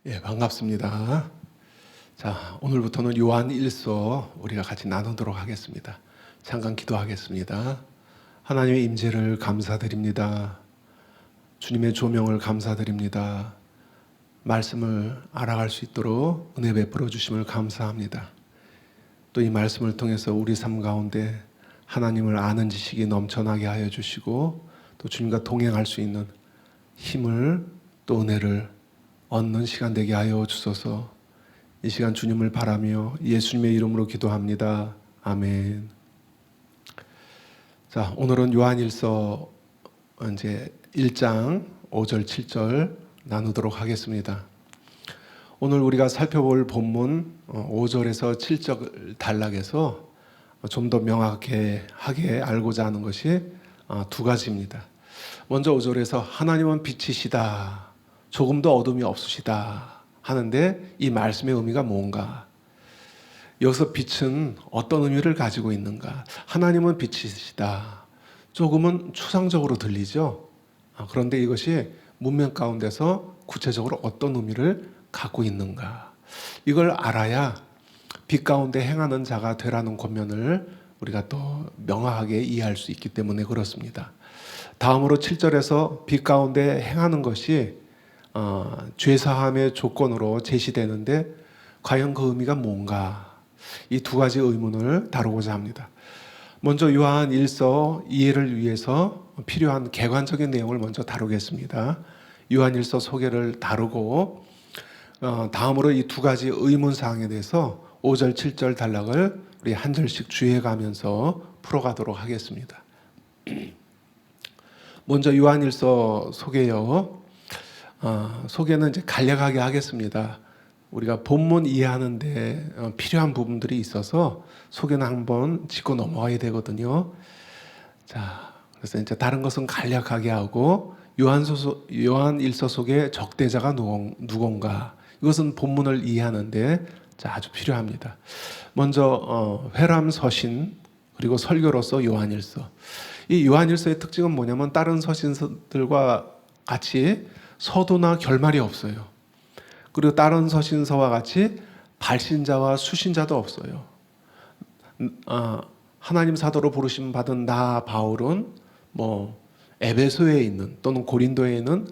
예, 반갑습니다. 자, 오늘부터는 요한 1서 우리가 같이 나누도록 하겠습니다. 잠깐 기도하겠습니다. 하나님의 임재를 감사드립니다. 주님의 조명을 감사드립니다. 말씀을 알아갈 수 있도록 은혜 베풀어 주심을 감사합니다. 또 이 말씀을 통해서 우리 삶 가운데 하나님을 아는 지식이 넘쳐나게 하여 주시고 또 주님과 동행할 수 있는 힘을 또 은혜를 얻는 시간 되게 하여 주소서. 이 시간 주님을 바라며 예수님의 이름으로 기도합니다. 아멘. 자, 오늘은 요한일서 이제 1장 5절 7절 나누도록 하겠습니다. 오늘 우리가 살펴볼 본문 5절에서 7절 단락에서 좀 더 명확하게 알고자 하는 것이 두 가지입니다. 먼저 5절에서 하나님은 빛이시다, 조금도 어둠이 없으시다 하는데 이 말씀의 의미가 뭔가? 여기서 빛은 어떤 의미를 가지고 있는가? 하나님은 빛이시다. 조금은 추상적으로 들리죠. 그런데 이것이 문맥 가운데서 구체적으로 어떤 의미를 갖고 있는가? 이걸 알아야 빛 가운데 행하는 자가 되라는 권면을 우리가 또 명확하게 이해할 수 있기 때문에 그렇습니다. 다음으로 7절에서 빛 가운데 행하는 것이 죄사함의 조건으로 제시되는데 과연 그 의미가 뭔가? 이 두 가지 의문을 다루고자 합니다. 먼저 요한 1서 이해를 위해서 필요한 객관적인 내용을 먼저 다루겠습니다. 요한 1서 소개를 다루고 다음으로 이 두 가지 의문사항에 대해서 5절 7절 단락을 우리 한 절씩 주의해가면서 풀어가도록 하겠습니다. 먼저 요한 1서 소개요. 소개는 이제 간략하게 하겠습니다. 우리가 본문 이해하는데 필요한 부분들이 있어서 소개는 한번 짚고 넘어가야 되거든요. 자, 그래서 이제 다른 것은 간략하게 하고 요한 1서 속의 적대자가 누군가? 이것은 본문을 이해하는데 아주 필요합니다. 먼저 회람서신 그리고 설교로서 요한 1서. 이 요한 1서의 특징은 뭐냐면 다른 서신들과 같이 서도나 결말이 없어요. 그리고 다른 서신서와 같이 발신자와 수신자도 없어요. 하나님 사도로 부르심 받은 나 바울은 에베소에 있는 또는 고린도에 있는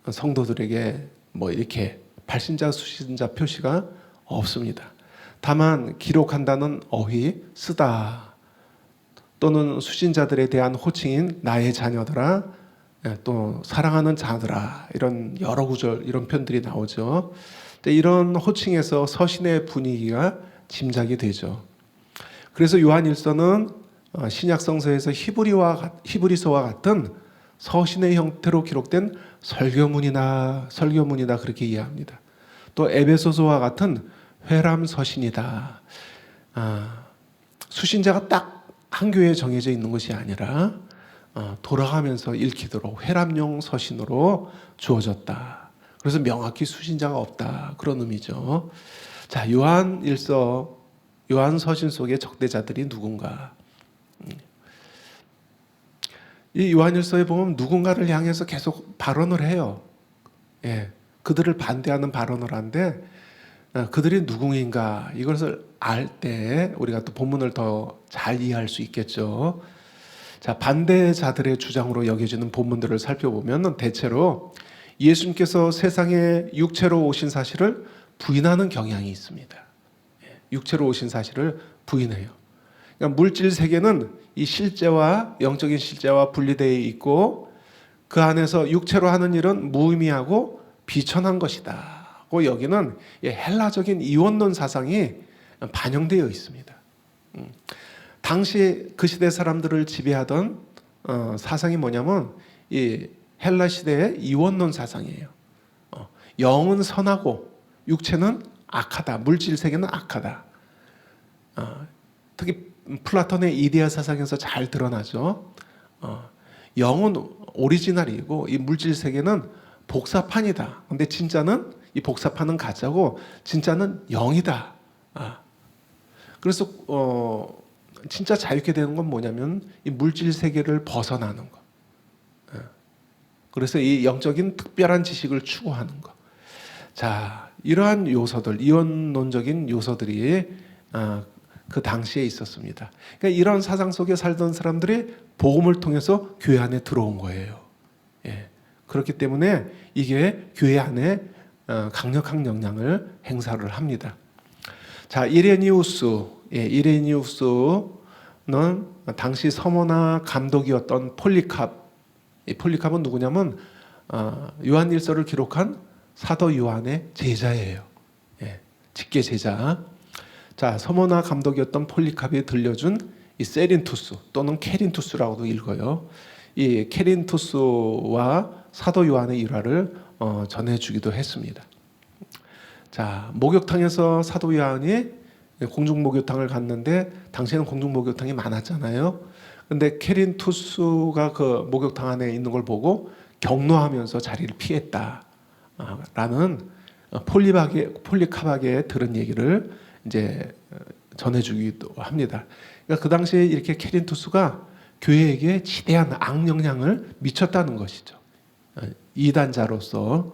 성도들에게 이렇게 발신자 수신자 표시가 없습니다. 다만 기록한다는 어휘 쓰다 또는 수신자들에 대한 호칭인 나의 자녀들아, 또 사랑하는 자들아, 이런 여러 구절 이런 편들이 나오죠. 이런 호칭에서 서신의 분위기가 짐작이 되죠. 그래서 요한 1서는 신약 성서에서 히브리서와 같은 서신의 형태로 기록된 설교문이다 그렇게 이해합니다. 또 에베소서와 같은 회람 서신이다. 수신자가 딱 한 교회에 정해져 있는 것이 아니라 돌아가면서 읽히도록 회람용 서신으로 주어졌다. 그래서 명확히 수신자가 없다. 그런 의미죠. 자, 요한 1서, 요한 서신 속의 적대자들이 누군가? 이 요한 1서에 보면 누군가를 향해서 계속 발언을 해요. 예, 그들을 반대하는 발언을 하는데 그들이 누구인가 이것을 알 때 우리가 또 본문을 더 잘 이해할 수 있겠죠. 자, 반대자들의 주장으로 여겨지는 본문들을 살펴보면 대체로 예수님께서 세상에 육체로 오신 사실을 부인하는 경향이 있습니다. 육체로 오신 사실을 부인해요. 그러니까 물질 세계는 이 실제와 영적인 실제와 분리되어 있고 그 안에서 육체로 하는 일은 무의미하고 비천한 것이다. 여기는 헬라적인 이원론 사상이 반영되어 있습니다. 당시 그 시대 사람들을 지배하던 사상이 뭐냐면 이 헬라 시대의 이원론 사상이에요. 영은 선하고 육체는 악하다. 물질 세계는 악하다. 특히 플라톤의 이데아 사상에서 잘 드러나죠. 영은 오리지널이고 이 물질 세계는 복사판이다. 근데 진짜는 이 복사판은 가짜고 진짜는 영이다. 그래서 진짜 자유케 되는 건 뭐냐면 이 물질 세계를 벗어나는 거. 그래서 이 영적인 특별한 지식을 추구하는 것. 자, 이러한 요소들, 이원론적인 요소들이 그 당시에 있었습니다. 그러니까 이런 사상 속에 살던 사람들이 복음을 통해서 교회 안에 들어온 거예요. 예. 그렇기 때문에 이게 교회 안에 강력한 영향을 행사를 합니다. 자, 이레니우스는 당시 서머나 감독이었던 폴리캅. 이 폴리캅은 누구냐면 요한일서를 기록한 사도 요한의 제자예요. 예, 직계 제자. 자, 서머나 감독이었던 폴리캅이 들려준 이 세린투스 또는 케린투스라고도 읽어요. 이 케린투스와 사도 요한의 일화를 전해주기도 했습니다. 자, 목욕탕에서 사도 요한이 공중 목욕탕을 갔는데 당시에는 공중 목욕탕이 많았잖아요. 근데 케린투스가 그 목욕탕 안에 있는 걸 보고 경노하면서 자리를 피했다. 라는 폴리캅에게 들은 얘기를 이제 전해주기도 합니다. 그러니까 그 당시에 이렇게 케린투스가 교회에게 지대한 악영향을 미쳤다는 것이죠. 이단자로서.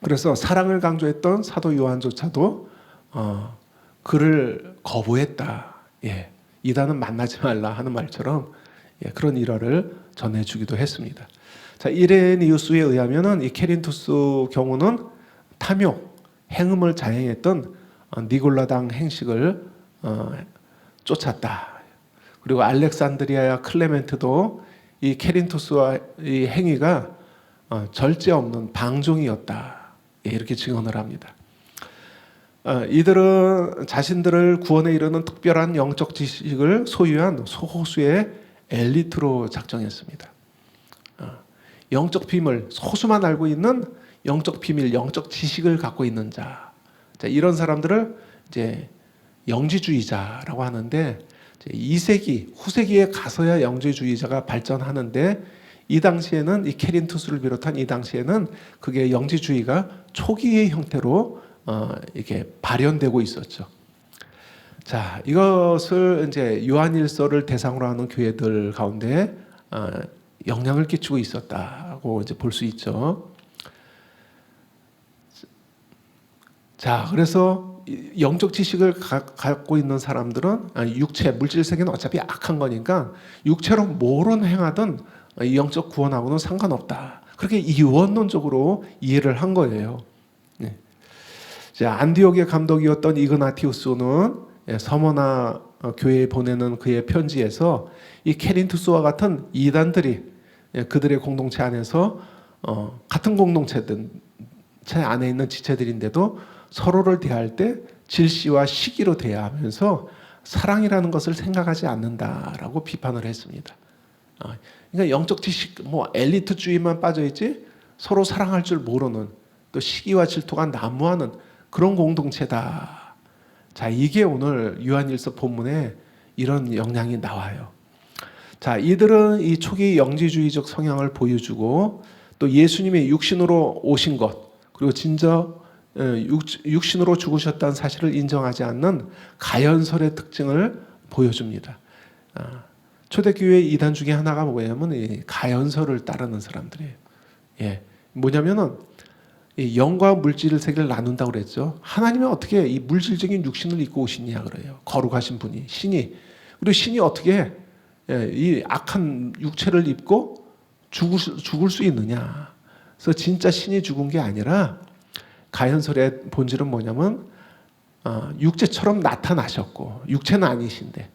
그래서 사랑을 강조했던 사도 요한조차도 그를 거부했다. 예, 이단은 만나지 말라 하는 말처럼 그런 일화를 전해주기도 했습니다. 자, 이레니우스에 의하면은 이 케린투스 경우는 탐욕, 행음을 자행했던 니골라당 행식을 쫓았다. 그리고 알렉산드리아와 클레멘트도 이 케린투스와 이 행위가 절제 없는 방종이었다. 이렇게 증언을 합니다. 이들은 자신들을 구원에 이르는 특별한 영적 지식을 소유한 소호수의 엘리트로 작정했습니다. 영적 비밀, 소수만 알고 있는 영적 비밀, 영적 지식을 갖고 있는 자. 자, 이런 사람들을 이제 영지주의자라고 하는데 2세기, 후세기에 가서야 영지주의자가 발전하는데 이 당시에는 이 케린투스를 비롯한 이 당시에는 그게 영지주의가 초기의 형태로 이렇게 발현되고 있었죠. 자, 이것을 이제 요한일서를 대상으로 하는 교회들 가운데 영향을 끼치고 있었다고 이제 볼 수 있죠. 자, 그래서 영적 지식을 갖고 있는 사람들은 육체, 물질 세계는 어차피 악한 거니까 육체로 뭐론 행하든 영적 구원하고는 상관없다. 그렇게 이원론적으로 이해를 한 거예요. 네. 자, 안디옥의 감독이었던 이그나티우스는 서머나 교회에 보내는 그의 편지에서 이 케린투스와 같은 이단들이 그들의 공동체 안에서 같은 공동체체 안에 있는 지체들인데도 서로를 대할 때 질시와 시기로 대하면서 사랑이라는 것을 생각하지 않는다라고 비판을 했습니다. 그러니까 영적 지식, 엘리트주의만 빠져있지 서로 사랑할 줄 모르는 또 시기와 질투가 난무하는 그런 공동체다. 자, 이게 오늘 요한일서 본문에 이런 영향이 나와요. 자, 이들은 이 초기 영지주의적 성향을 보여주고 또 예수님이 육신으로 오신 것 그리고 진저 육신으로 죽으셨다는 사실을 인정하지 않는 가연설의 특징을 보여줍니다. 초대교회 이단 중에 하나가 뭐냐면 이 가연설을 따르는 사람들이에요. 예, 뭐냐면은 이 영과 물질 세계를 나눈다고 그랬죠. 하나님은 어떻게 이 물질적인 육신을 입고 오시냐 그래요. 거룩하신 분이 신이 그리고 신이 어떻게 이 악한 육체를 입고 죽을 수 있느냐. 그래서 진짜 신이 죽은 게 아니라 가연설의 본질은 뭐냐면 육체처럼 나타나셨고 육체는 아니신데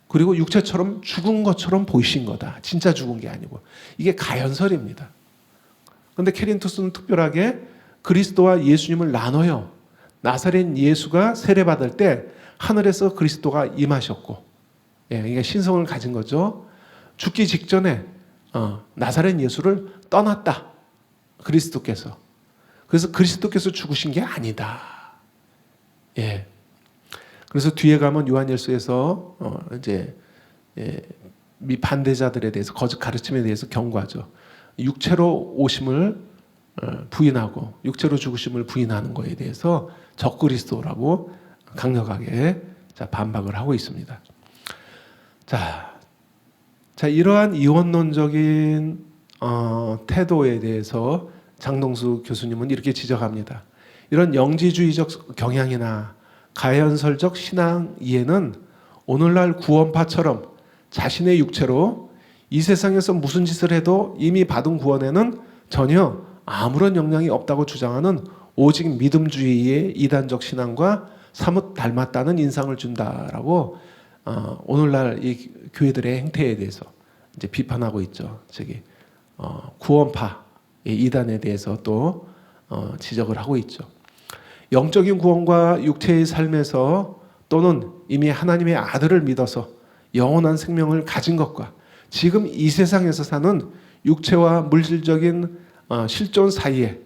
그리고 육체처럼 죽은 것처럼 보이신 거다. 진짜 죽은 게 아니고 이게 가연설입니다. 그런데 케린투스는 특별하게 그리스도와 예수님을 나눠요. 나사렛 예수가 세례받을 때 하늘에서 그리스도가 임하셨고 그러니까 신성을 가진 거죠. 죽기 직전에 나사렛 예수를 떠났다. 그리스도께서. 그래서 그리스도께서 죽으신 게 아니다. 예. 그래서 뒤에 가면 요한일서에서 이제 미 반대자들에 대해서 거짓 가르침에 대해서 경고하죠. 육체로 오심을 부인하고 육체로 죽으심을 부인하는 것에 대해서 적그리스도라고 강력하게 반박을 하고 있습니다. 자, 이러한 이원론적인 태도에 대해서 장동수 교수님은 이렇게 지적합니다. 이런 영지주의적 경향이나 가연설적 신앙 이해는 오늘날 구원파처럼 자신의 육체로 이 세상에서 무슨 짓을 해도 이미 받은 구원에는 전혀 아무런 영향이 없다고 주장하는 오직 믿음주의의 이단적 신앙과 사뭇 닮았다는 인상을 준다라고 오늘날 이 교회들의 행태에 대해서 이제 비판하고 있죠. 저기 구원파의 이단에 대해서 또 지적을 하고 있죠. 영적인 구원과 육체의 삶에서 또는 이미 하나님의 아들을 믿어서 영원한 생명을 가진 것과 지금 이 세상에서 사는 육체와 물질적인 실존 사이에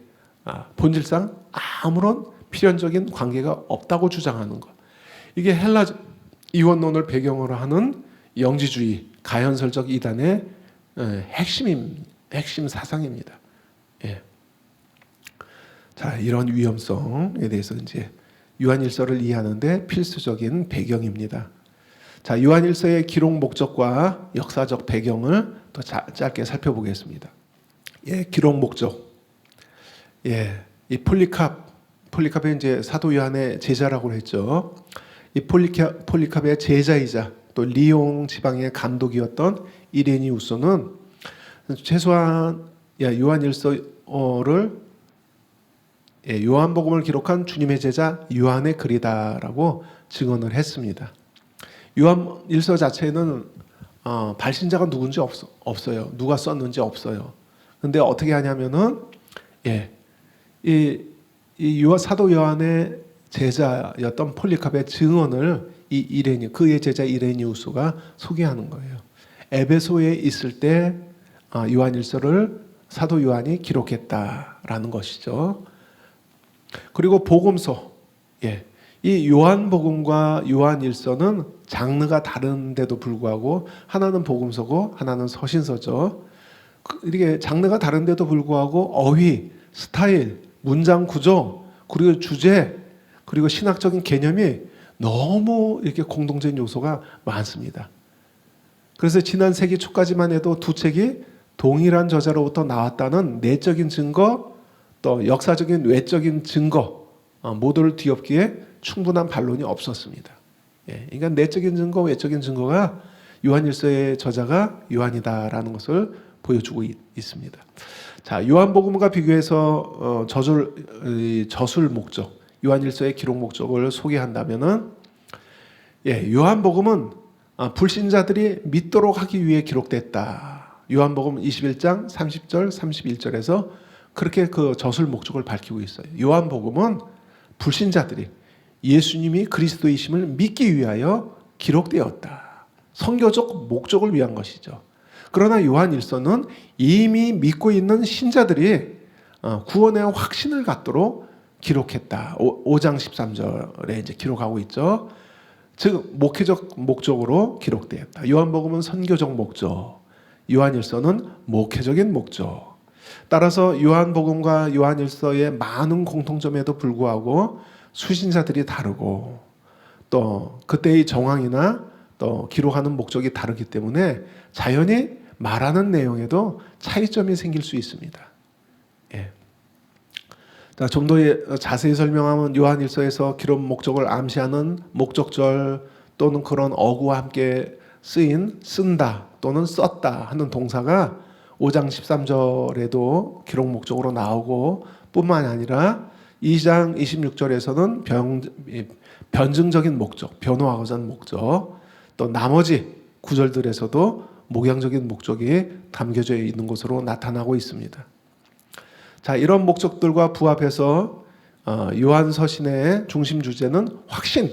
본질상 아무런 필연적인 관계가 없다고 주장하는 것. 이게 헬라 이원론을 배경으로 하는 영지주의 가연설적 이단의 핵심 사상입니다. 예. 자, 이런 위험성에 대해서 이제 요한일서를 이해하는데 필수적인 배경입니다. 자, 요한일서의 기록 목적과 역사적 배경을 또 짧게 살펴보겠습니다. 예, 기록 목적. 예, 이 폴리캅이 이제 사도 요한의 제자라고 했죠. 이 폴리캅의 제자이자 또 리옹 지방의 감독이었던 이레니우스는 최소한 요한일서를 요한복음을 기록한 주님의 제자 요한의 글이다라고 증언을 했습니다. 요한일서 자체는 발신자가 누군지 없어요. 누가 썼는지 없어요. 근데 어떻게 하냐면은 이 사도 요한의 제자였던 폴리캅의 증언을 그의 제자 이레니우스가 소개하는 거예요. 에베소에 있을 때 요한일서를 사도 요한이 기록했다라는 것이죠. 그리고 복음서, 이 요한복음과 요한일서는 장르가 다른데도 불구하고 하나는 복음서고 하나는 서신서죠. 이게 장르가 다른데도 불구하고 어휘, 스타일, 문장 구조, 그리고 주제, 그리고 신학적인 개념이 너무 이렇게 공통적인 요소가 많습니다. 그래서 지난 세기 초까지만 해도 두 책이 동일한 저자로부터 나왔다는 내적인 증거, 또 역사적인 외적인 증거 모두를 뒤엎기에 충분한 반론이 없었습니다. 그러니까 내적인 증거, 외적인 증거가 요한일서의 저자가 요한이다라는 것을 보여주고 있습니다. 자, 요한복음과 비교해서 저술 목적, 요한일서의 기록 목적을 소개한다면은 요한복음은 불신자들이 믿도록 하기 위해 기록됐다. 요한복음 21장 30절, 31절에서 그렇게 그 저술 목적을 밝히고 있어요. 요한복음은 불신자들이 예수님이 그리스도이심을 믿기 위하여 기록되었다. 선교적 목적을 위한 것이죠. 그러나 요한일서는 이미 믿고 있는 신자들이 구원의 확신을 갖도록 기록했다. 5장 13절에 이제 기록하고 있죠. 즉 목회적 목적으로 기록되었다. 요한복음은 선교적 목적, 요한일서는 목회적인 목적. 따라서 요한복음과 요한일서의 많은 공통점에도 불구하고 수신자들이 다르고 또 그때의 정황이나 또 기록하는 목적이 다르기 때문에 자연히 말하는 내용에도 차이점이 생길 수 있습니다. 좀 더 자세히 설명하면 요한일서에서 기록 목적을 암시하는 목적절 또는 그런 어구와 함께 쓴다 또는 썼다 하는 동사가 5장 13절에도 기록 목적으로 나오고 뿐만 아니라 2장 26절에서는 변증적인 목적, 변호하고자 하는 목적, 또 나머지 구절들에서도 목양적인 목적이 담겨져 있는 것으로 나타나고 있습니다. 자, 이런 목적들과 부합해서 요한서신의 중심 주제는 확신,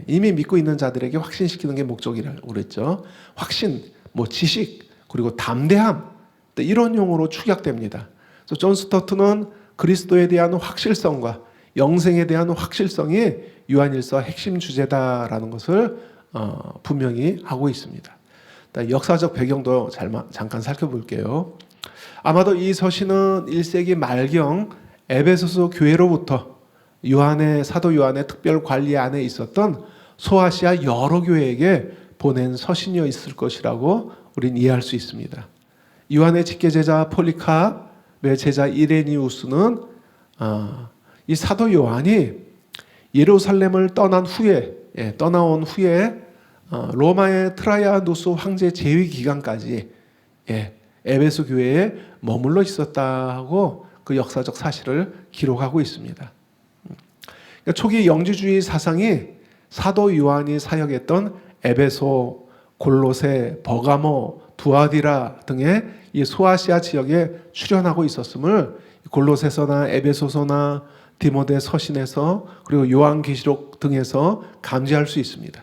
이미 믿고 있는 자들에게 확신시키는 게 목적이라고 그랬죠. 확신, 지식, 그리고 담대함, 이런 용어로 축약됩니다. 그래서 존 스토트는 그리스도에 대한 확실성과 영생에 대한 확실성이 요한일서 핵심 주제다라는 것을 분명히 하고 있습니다. 역사적 배경도 잠깐 살펴볼게요. 아마도 이 서신은 1세기 말경 에베소서 교회로부터 사도 요한의 특별 관리 안에 있었던 소아시아 여러 교회에게 보낸 서신이었을 것이라고 우리는 이해할 수 있습니다. 요한의 직계제자 폴리캅의 왜 제자 이레니우스는 이 사도 요한이 예루살렘을 떠나온 후에 로마의 트라이아누스 황제 재위 기간까지 에베소 교회에 머물러 있었다고 그 역사적 사실을 기록하고 있습니다. 그러니까 초기 영지주의 사상이 사도 요한이 사역했던 에베소, 골로새, 버가모, 두아디라 등의 이 소아시아 지역에 출현하고 있었음을 골로새서나 에베소서나 디모데 서신에서 그리고 요한계시록 등에서 감지할 수 있습니다.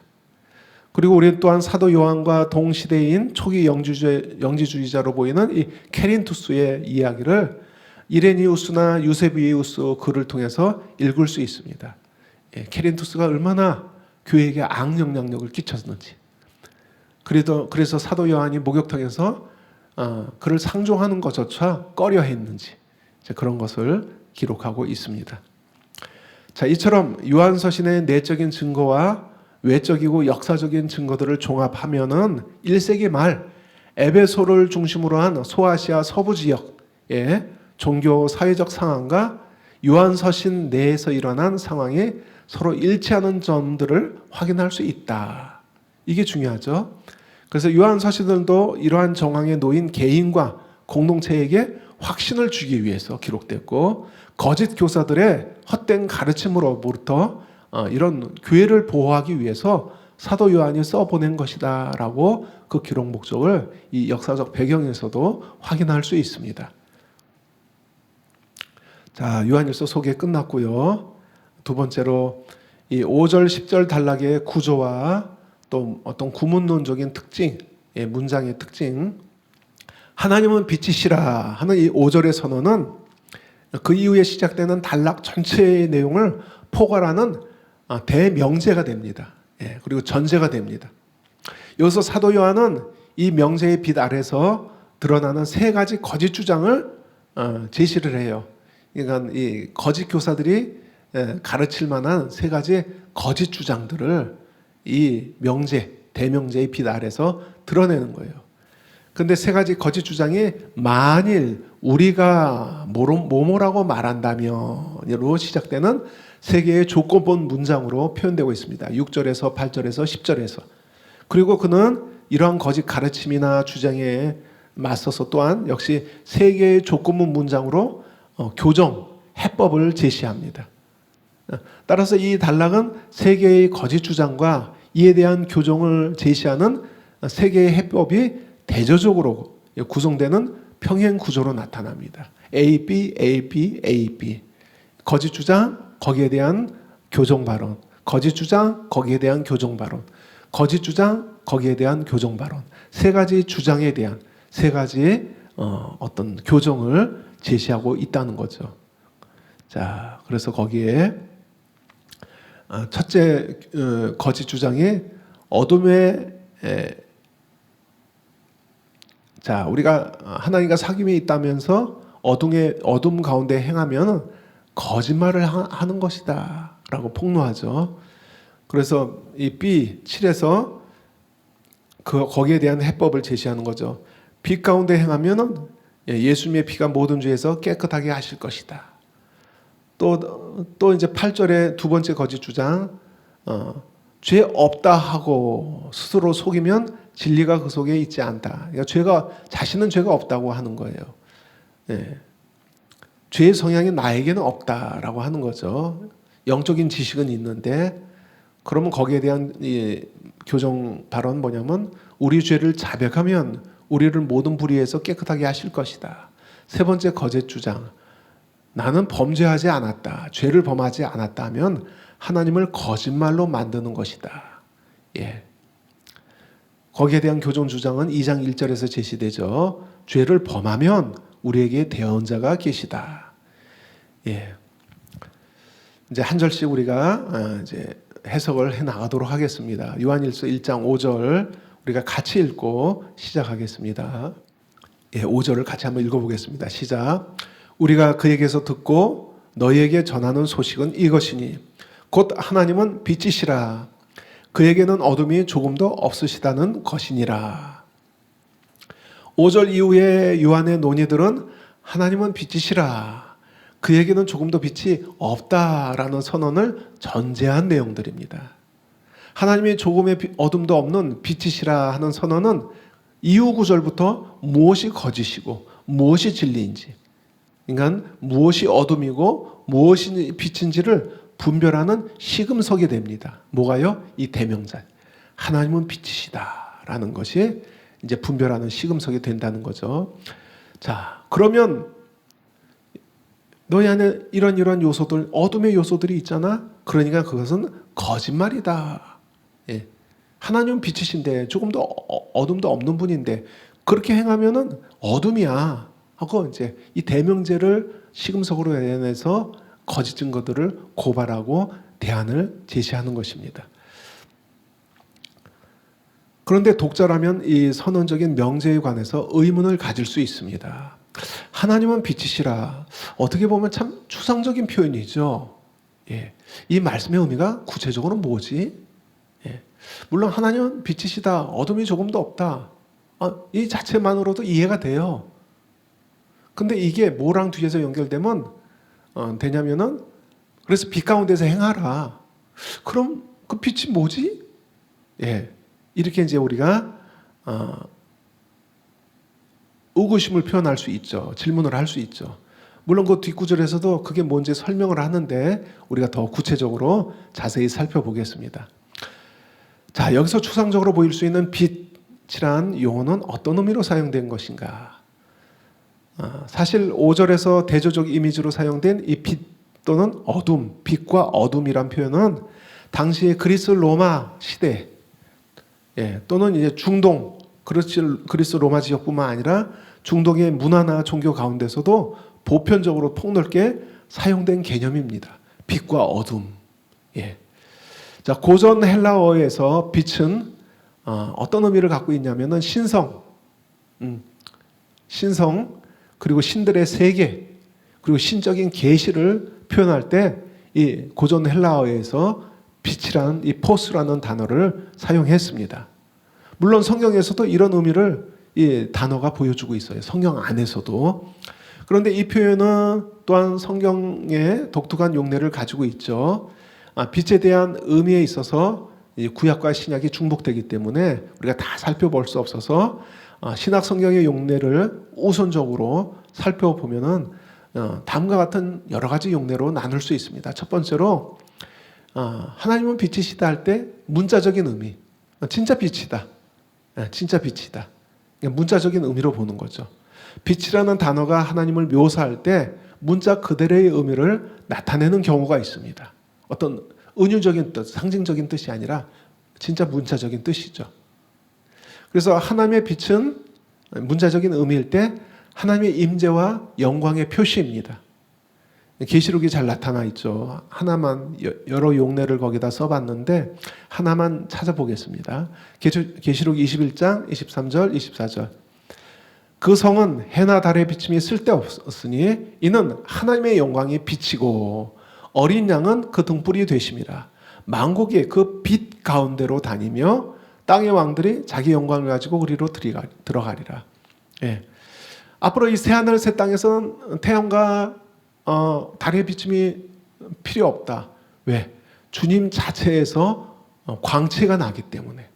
그리고 우리 또한 사도 요한과 동시대인 초기 영지주의자로 보이는 이 케린투스의 이야기를 이레니우스나 유세비우스 글을 통해서 읽을 수 있습니다. 케린투스가 얼마나 교회에게 악영향력을 끼쳤는지, 그래서 사도 요한이 목욕탕에서 그를 상종하는 것조차 꺼려했는지 그런 것을 기록하고 있습니다. 자, 이처럼 요한서신의 내적인 증거와 외적이고 역사적인 증거들을 종합하면은 1세기 말 에베소를 중심으로 한 소아시아 서부 지역의 종교 사회적 상황과 요한서신 내에서 일어난 상황이 서로 일치하는 점들을 확인할 수 있다. 이게 중요하죠. 그래서 요한서신들도 이러한 정황에 놓인 개인과 공동체에게 확신을 주기 위해서 기록됐고, 거짓 교사들의 헛된 가르침으로부터 이런 교회를 보호하기 위해서 사도 요한이 써보낸 것이다 라고 그 기록 목적을 이 역사적 배경에서도 확인할 수 있습니다. 자, 요한일서 소개 끝났고요. 두 번째로 이 5절 10절 단락의 구조와 또 어떤 구문론적인 특징, 문장의 특징, 하나님은 빛이시라 하는 이 5절의 선언은 그 이후에 시작되는 단락 전체의 내용을 포괄하는 대명제가 됩니다. 그리고 전제가 됩니다. 여기서 사도 요한은 이 명제의 빛 아래서 드러나는 세 가지 거짓 주장을 제시를 해요. 그러니까 이 거짓 교사들이 가르칠 만한 세 가지 거짓 주장들을 이 명제, 대명제의 빛 아래서 드러내는 거예요. 근데 세 가지 거짓 주장이 만일 우리가 뭐뭐라고 말한다면으로 시작되는 세 개의 조건본 문장으로 표현되고 있습니다. 6절에서 8절에서 10절에서. 그리고 그는 이러한 거짓 가르침이나 주장에 맞서서 또한 역시 세 개의 조건본 문장으로 교정, 해법을 제시합니다. 따라서 이 단락은 세 개의 거짓 주장과 이에 대한 교정을 제시하는 세 개의 해법이 대조적으로 구성되는 평행 구조로 나타납니다. A, B, A, B, A, B. 거짓 주장, 거기에 대한 교정 발언. 거짓 주장, 거기에 대한 교정 발언. 거짓 주장, 거기에 대한 교정 발언. 세 가지 주장에 대한 세 가지 어떤 교정을 제시하고 있다는 거죠. 자, 그래서 거기에 첫째 거짓 주장이 어둠의 자, 우리가 하나님과 사귐이 있다면서 어둠 가운데 행하면 거짓말을 하는 것이다 라고 폭로하죠. 그래서 이 B 7에서 거기에 대한 해법을 제시하는 거죠. 빛 가운데 행하면 예수님의 피가 모든 죄에서 깨끗하게 하실 것이다. 또 이제 8절의 두 번째 거짓 주장, 죄 없다 하고 스스로 속이면 진리가 그 속에 있지 않다. 그러니까 자신은 죄가 없다고 하는 거예요. 죄의 성향이 나에게는 없다라고 하는 거죠. 영적인 지식은 있는데, 그러면 거기에 대한 이 교정 발언 뭐냐면, 우리 죄를 자백하면 우리를 모든 불의에서 깨끗하게 하실 것이다. 세 번째 거짓 주장, 나는 범죄하지 않았다, 죄를 범하지 않았다 하면 하나님을 거짓말로 만드는 것이다. 거기에 대한 교정 주장은 2장 1절에서 제시되죠. 죄를 범하면 우리에게 대언자가 계시다. 이제 한 절씩 우리가 이제 해석을 해 나가도록 하겠습니다. 요한일서 1장 5절 우리가 같이 읽고 시작하겠습니다. 5절을 같이 한번 읽어보겠습니다. 시작. 우리가 그에게서 듣고 너희에게 전하는 소식은 이것이니 곧 하나님은 빛이시라. 그에게는 어둠이 조금도 없으시다는 것이니라. 5절 이후의 요한의 논의들은 하나님은 빛이시라. 그에게는 조금도 빛이 없다라는 선언을 전제한 내용들입니다. 하나님이 조금의 어둠도 없는 빛이시라 하는 선언은 이후 구절부터 무엇이 거짓이고 무엇이 진리인지, 그러니까 무엇이 어둠이고 무엇이 빛인지를 분별하는 시금석이 됩니다. 뭐가요? 이 대명사. 하나님은 빛이시다라는 것이 이제 분별하는 시금석이 된다는 거죠. 자, 그러면 너희 안에 이런 요소들, 어둠의 요소들이 있잖아. 그러니까 그것은 거짓말이다. 예. 하나님은 빛이신데 조금도 어둠도 없는 분인데 그렇게 행하면은 어둠이야 하고 이제 이 대명제를 시금석으로 내내서 거짓 증거들을 고발하고 대안을 제시하는 것입니다. 그런데 독자라면 이 선언적인 명제에 관해서 의문을 가질 수 있습니다. 하나님은 빛이시라. 어떻게 보면 참 추상적인 표현이죠. 예. 이 말씀의 의미가 구체적으로 뭐지? 예. 물론 하나님은 빛이시다. 어둠이 조금도 없다. 이 자체만으로도 이해가 돼요. 근데 이게 뭐랑 뒤에서 연결되면 되냐면은 그래서 빛 가운데서 행하라. 그럼 그 빛이 뭐지? 예. 이렇게 이제 우리가 의구심을 표현할 수 있죠. 질문을 할 수 있죠. 물론 그 뒷구절에서도 그게 뭔지 설명을 하는데 우리가 더 구체적으로 자세히 살펴보겠습니다. 자, 여기서 추상적으로 보일 수 있는 빛이란 용어는 어떤 의미로 사용된 것인가? 사실 5절에서 대조적 이미지로 사용된 이 빛 또는 어둠, 빛과 어둠이란 표현은 당시의 그리스 로마 시대, 또는 이제 중동, 그리스 로마 지역뿐만 아니라 중동의 문화나 종교 가운데서도 보편적으로 폭넓게 사용된 개념입니다. 빛과 어둠. 자, 고전 헬라어에서 빛은 어떤 의미를 갖고 있냐면은 신성, 그리고 신들의 세계, 그리고 신적인 계시를 표현할 때 이 고전 헬라어에서 빛이라는 이 포스라는 단어를 사용했습니다. 물론 성경에서도 이런 의미를 이 단어가 보여주고 있어요. 성경 안에서도. 그런데 이 표현은 또한 성경의 독특한 용례를 가지고 있죠. 빛에 대한 의미에 있어서 구약과 신약이 중복되기 때문에 우리가 다 살펴볼 수 없어서 신약 성경의 용례를 우선적으로 살펴보면은 다음과 같은 여러 가지 용례로 나눌 수 있습니다. 첫 번째로 하나님은 빛이시다 할 때 문자적인 의미, 진짜 빛이다, 진짜 빛이다. 문자적인 의미로 보는 거죠. 빛이라는 단어가 하나님을 묘사할 때 문자 그대로의 의미를 나타내는 경우가 있습니다. 어떤 은유적인 뜻, 상징적인 뜻이 아니라 진짜 문자적인 뜻이죠. 그래서 하나님의 빛은 문자적인 의미일 때 하나님의 임재와 영광의 표시입니다. 계시록이 잘 나타나 있죠. 하나만, 여러 용례를 거기다 써봤는데 하나만 찾아보겠습니다. 계시록 21장 23절 24절. 그 성은 해나 달의 비침이 쓸데없으니 이는 하나님의 영광이 빛이고 어린 양은 그 등불이 되심이라. 만국이 그 빛 가운데로 다니며 땅의 왕들이 자기 영광을 가지고 그리로 들어가리라. 앞으로 이 새하늘 새 땅에서는 태양과 달의 비침이 필요 없다. 왜? 주님 자체에서 광채가 나기 때문에.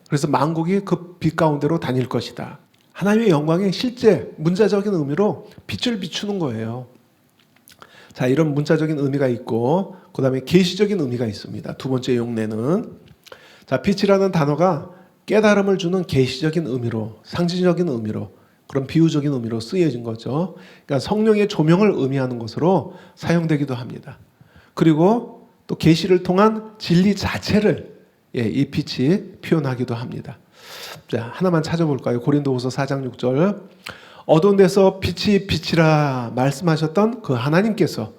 그래서 만국이 그 빛 가운데로 다닐 것이다. 하나님의 영광이 실제 문자적인 의미로 빛을 비추는 거예요. 자, 이런 문자적인 의미가 있고 그 다음에 계시적인 의미가 있습니다. 두 번째 용례는 자, 빛이라는 단어가 깨달음을 주는 계시적인 의미로, 상징적인 의미로, 그런 비유적인 의미로 쓰여진 거죠. 그러니까 성령의 조명을 의미하는 것으로 사용되기도 합니다. 그리고 또 계시를 통한 진리 자체를 이 빛이 표현하기도 합니다. 자, 하나만 찾아볼까요? 고린도후서 4장 6절. 어두운 데서 빛이 빛이라 말씀하셨던 그 하나님께서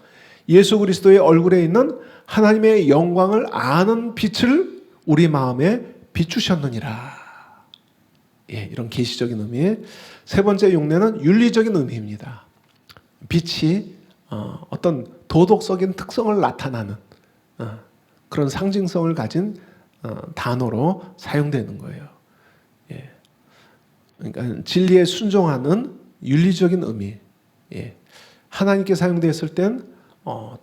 예수 그리스도의 얼굴에 있는 하나님의 영광을 아는 빛을 우리 마음에 비추셨느니라. 이런 계시적인 의미. 세 번째 용례는 윤리적인 의미입니다. 빛이 어떤 도덕적인 특성을 나타나는 그런 상징성을 가진 단어로 사용되는 거예요. 그러니까 진리에 순종하는 윤리적인 의미, 예. 하나님께 사용되었을 땐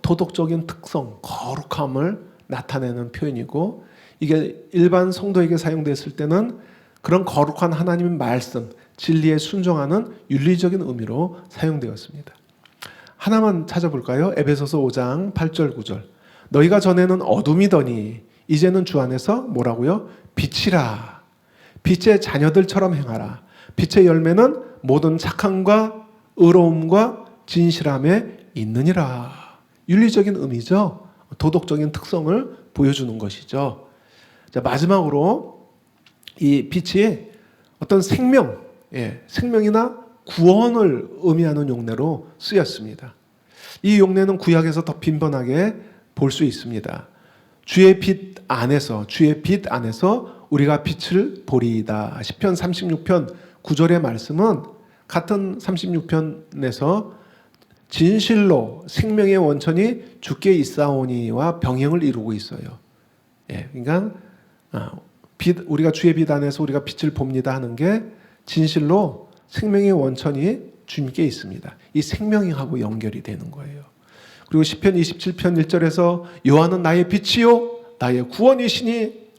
도덕적인 특성, 거룩함을 나타내는 표현이고, 이게 일반 성도에게 사용됐을 때는 그런 거룩한 하나님의 말씀, 진리에 순종하는 윤리적인 의미로 사용되었습니다. 하나만 찾아볼까요? 에베소서 5장 8절 9절. 너희가 전에는 어둠이더니 이제는 주 안에서 뭐라고요? 빛이라. 빛의 자녀들처럼 행하라. 빛의 열매는 모든 착함과 의로움과 진실함에 있느니라. 윤리적인 의미죠. 도덕적인 특성을 보여주는 것이죠. 자, 마지막으로 이 빛이 어떤 생명, 생명이나 구원을 의미하는 용례로 쓰였습니다. 이 용례는 구약에서 더 빈번하게 볼 수 있습니다. 주의 빛 안에서 우리가 빛을 보리이다. 시편 36편 9절의 말씀은 같은 36편에서 진실로 생명의 원천이 주께 있사오니와 병행을 이루고 있어요. 그러니까 우리가 주의 빛 안에서 우리가 빛을 봅니다 하는 게 진실로 생명의 원천이 주님께 있습니다. 이 생명하고 연결이 되는 거예요. 그리고 시편 27편 1절에서 여호와는 나의 빛이요 나의 구원이시니,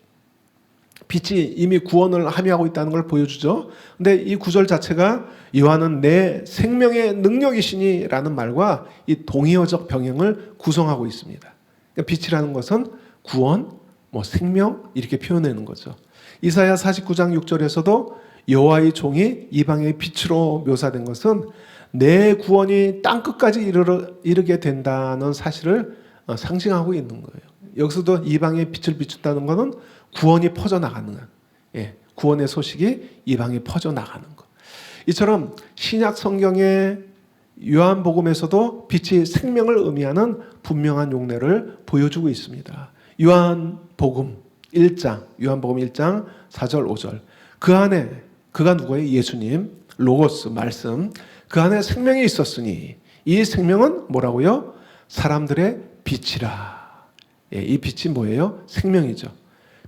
빛이 이미 구원을 함유하고 있다는 걸 보여주죠. 근데 이 구절 자체가 여호와는 내 생명의 능력이시니 라는 말과 이 동의어적 병행을 구성하고 있습니다. 그러니까 빛이라는 것은 구원, 생명 이렇게 표현하는 거죠. 이사야 49장 6절에서도 여호와의 종이 이방의 빛으로 묘사된 것은 내 구원이 땅끝까지 이르게 된다는 사실을 상징하고 있는 거예요. 여기서도 이방의 빛을 비춘다는 것은 구원이 퍼져나가는 것, 구원의 소식이 이방에 퍼져나가는 것. 이처럼 신약 성경의 요한복음에서도 빛이 생명을 의미하는 분명한 용례를 보여주고 있습니다. 요한복음 1장 4절 5절. 그 안에, 그가 누구예요? 예수님, 로고스, 말씀. 그 안에 생명이 있었으니 이 생명은 뭐라고요? 사람들의 빛이라. 이 빛이 뭐예요? 생명이죠.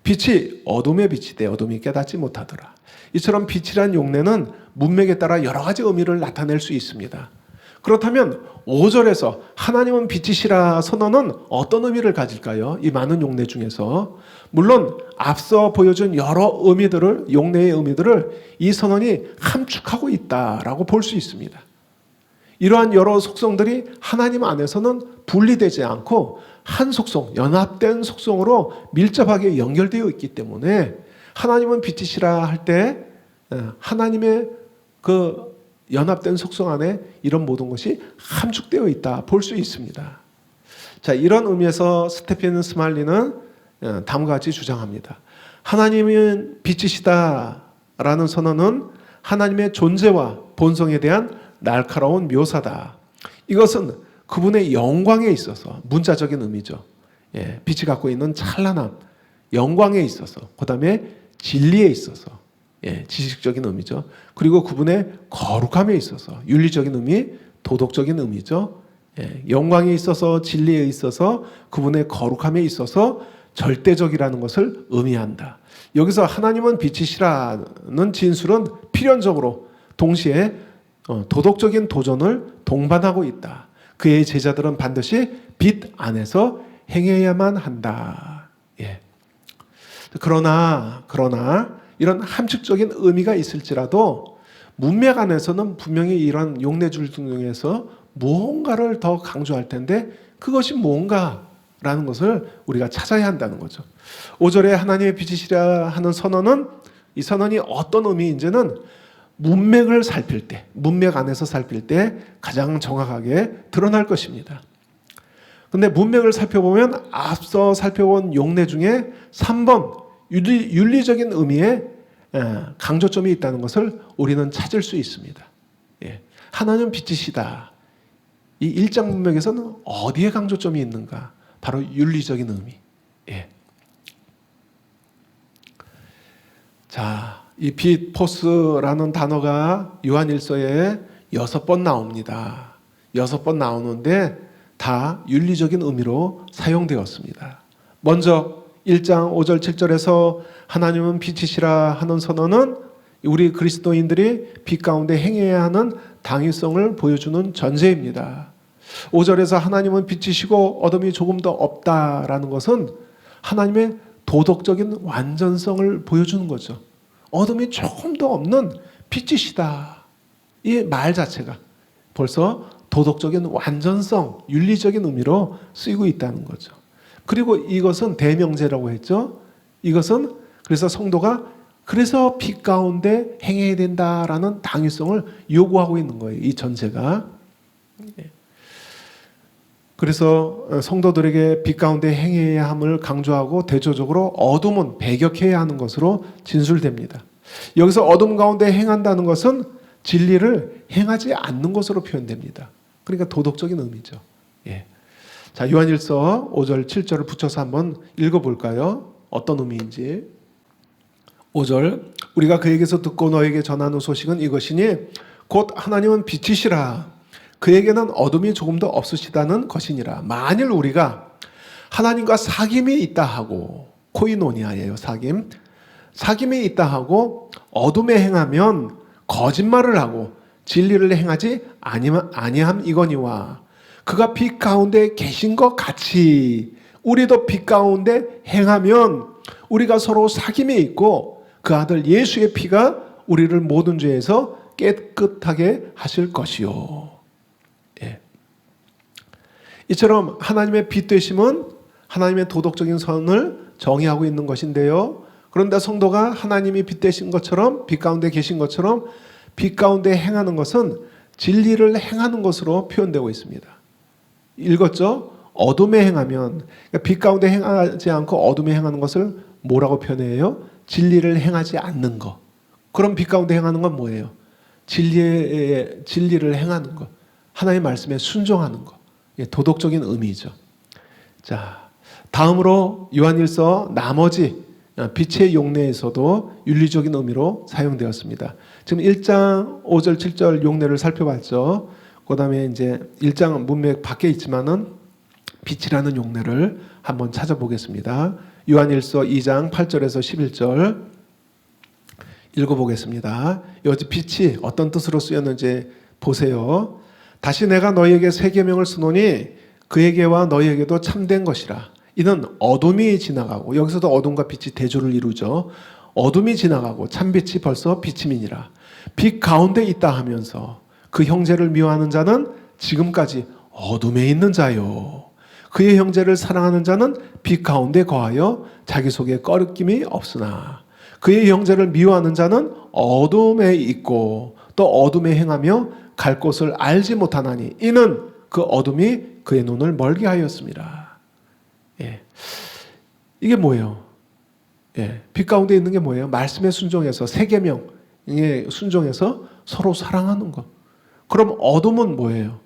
빛이 어둠의 빛이 돼 어둠이 깨닫지 못하더라. 이처럼 빛이란 용례는 문맥에 따라 여러 가지 의미를 나타낼 수 있습니다. 그렇다면 5절에서 하나님은 빛이시라 선언은 어떤 의미를 가질까요? 이 많은 용례 중에서 물론 앞서 보여준 여러 의미들을, 용례의 의미들을 이 선언이 함축하고 있다라고 볼 수 있습니다. 이러한 여러 속성들이 하나님 안에서는 분리되지 않고 한 속성, 연합된 속성으로 밀접하게 연결되어 있기 때문에 하나님은 빛이시라 할 때 하나님의 그 연합된 속성 안에 이런 모든 것이 함축되어 있다 볼 수 있습니다. 자, 이런 의미에서 스테픈 스말리는 다음과 같이 주장합니다. 하나님은 빛이시다라는 선언은 하나님의 존재와 본성에 대한 날카로운 묘사다. 이것은 그분의 영광에 있어서, 문자적인 의미죠. 빛이 갖고 있는 찬란함, 영광에 있어서, 그 다음에 진리에 있어서, 지식적인 의미죠. 그리고 그분의 거룩함에 있어서, 윤리적인 의미, 도덕적인 의미죠. 영광에 있어서, 진리에 있어서, 그분의 거룩함에 있어서 절대적이라는 것을 의미한다. 여기서 하나님은 빛이시라는 진술은 필연적으로 동시에 도덕적인 도전을 동반하고 있다. 그의 제자들은 반드시 빛 안에서 행해야만 한다. 그러나 이런 함축적인 의미가 있을지라도 문맥 안에서는 분명히 이런 용례줄 중에서 무언가를 더 강조할 텐데 그것이 뭔가라는 것을 우리가 찾아야 한다는 거죠. 5절에 하나님의 빛이시라 하는 선언은, 이 선언이 어떤 의미인지는 문맥을 살필 때, 문맥 안에서 살필 때 가장 정확하게 드러날 것입니다. 그런데 문맥을 살펴보면 앞서 살펴본 용례 중에 3번 윤리적인 의미에 강조점이 있다는 것을 우리는 찾을 수 있습니다. 하나님 빛이시다. 이 1장 문맥에서는 어디에 강조점이 있는가? 바로 윤리적인 의미. 자, 이 빛, 포스라는 단어가 요한일서에 6번 나옵니다. 6번 나오는데 다 윤리적인 의미로 사용되었습니다. 먼저 1장 5절 7절에서 하나님은 빛이시라 하는 선언은 우리 그리스도인들이 빛 가운데 행해야 하는 당위성을 보여주는 전제입니다. 5절에서 하나님은 빛이시고 어둠이 조금도 없다라는 것은 하나님의 도덕적인 완전성을 보여주는 거죠. 어둠이 조금도 없는 빛이시다. 이 말 자체가 벌써 도덕적인 완전성, 윤리적인 의미로 쓰이고 있다는 거죠. 그리고 이것은 대명제라고 했죠. 이것은 그래서 성도가 그래서 빛 가운데 행해야 된다라는 당위성을 요구하고 있는 거예요. 이 전제가. 그래서 성도들에게 빛 가운데 행해야 함을 강조하고 대조적으로 어둠은 배격해야 하는 것으로 진술됩니다. 여기서 어둠 가운데 행한다는 것은 진리를 행하지 않는 것으로 표현됩니다. 그러니까 도덕적인 의미죠. 예. 자, 요한일서 5절 7절을 붙여서 한번 읽어볼까요? 어떤 의미인지. 5절 우리가 그에게서 듣고 너에게 전하는 소식은 이것이니 곧 하나님은 빛이시라 그에게는 어둠이 조금도 없으시다는 것이니라. 만일 우리가 하나님과 사귐이 있다 하고, 코이노니아예요. 사귐이 있다 하고 어둠에 행하면 거짓말을 하고 진리를 행하지 아니함 이거니와 그가 빛 가운데 계신 것 같이 우리도 빛 가운데 행하면 우리가 서로 사귐이 있고 그 아들 예수의 피가 우리를 모든 죄에서 깨끗하게 하실 것이요. 예. 이처럼 하나님의 빛 되심은 하나님의 도덕적인 선을 정의하고 있는 것인데요. 그런데 성도가 하나님이 빛 되신 것처럼 빛 가운데 계신 것처럼 빛 가운데 행하는 것은 진리를 행하는 것으로 표현되고 있습니다. 읽었죠? 어둠에 행하면 그러니까 빛 가운데 행하지 않고 어둠에 행하는 것을 뭐라고 표현해요? 진리를 행하지 않는 것. 그럼 빛 가운데 행하는 건 뭐예요? 진리를 행하는 것. 하나님의 말씀에 순종하는 것. 도덕적인 의미죠. 자, 다음으로 요한일서 나머지 빛의 용례에서도 윤리적인 의미로 사용되었습니다. 지금 1장 5절 7절 용례를 살펴봤죠. 그 다음에 이제 1장 문맥 밖에 있지만은 빛이라는 용례를 한번 찾아보겠습니다. 요한일서 2장 8절에서 11절 읽어보겠습니다. 여기 빛이 어떤 뜻으로 쓰였는지 보세요. 다시 내가 너희에게 새 계명을 쓰노니 그에게와 너희에게도 참된 것이라. 이는 어둠이 지나가고, 여기서도 어둠과 빛이 대조를 이루죠. 어둠이 지나가고 참빛이 벌써 비침이니라. 빛 가운데 있다 하면서 그 형제를 미워하는 자는 지금까지 어둠에 있는 자요. 그의 형제를 사랑하는 자는 빛 가운데 거하여 자기 속에 꺼리낌이 없으나 그의 형제를 미워하는 자는 어둠에 있고 또 어둠에 행하며 갈 곳을 알지 못하나니 이는 그 어둠이 그의 눈을 멀게 하였습니다. 예. 이게 뭐예요? 예. 빛 가운데 있는 게 뭐예요? 말씀에 순종해서 새 계명에 순종해서 서로 사랑하는 것. 그럼 어둠은 뭐예요?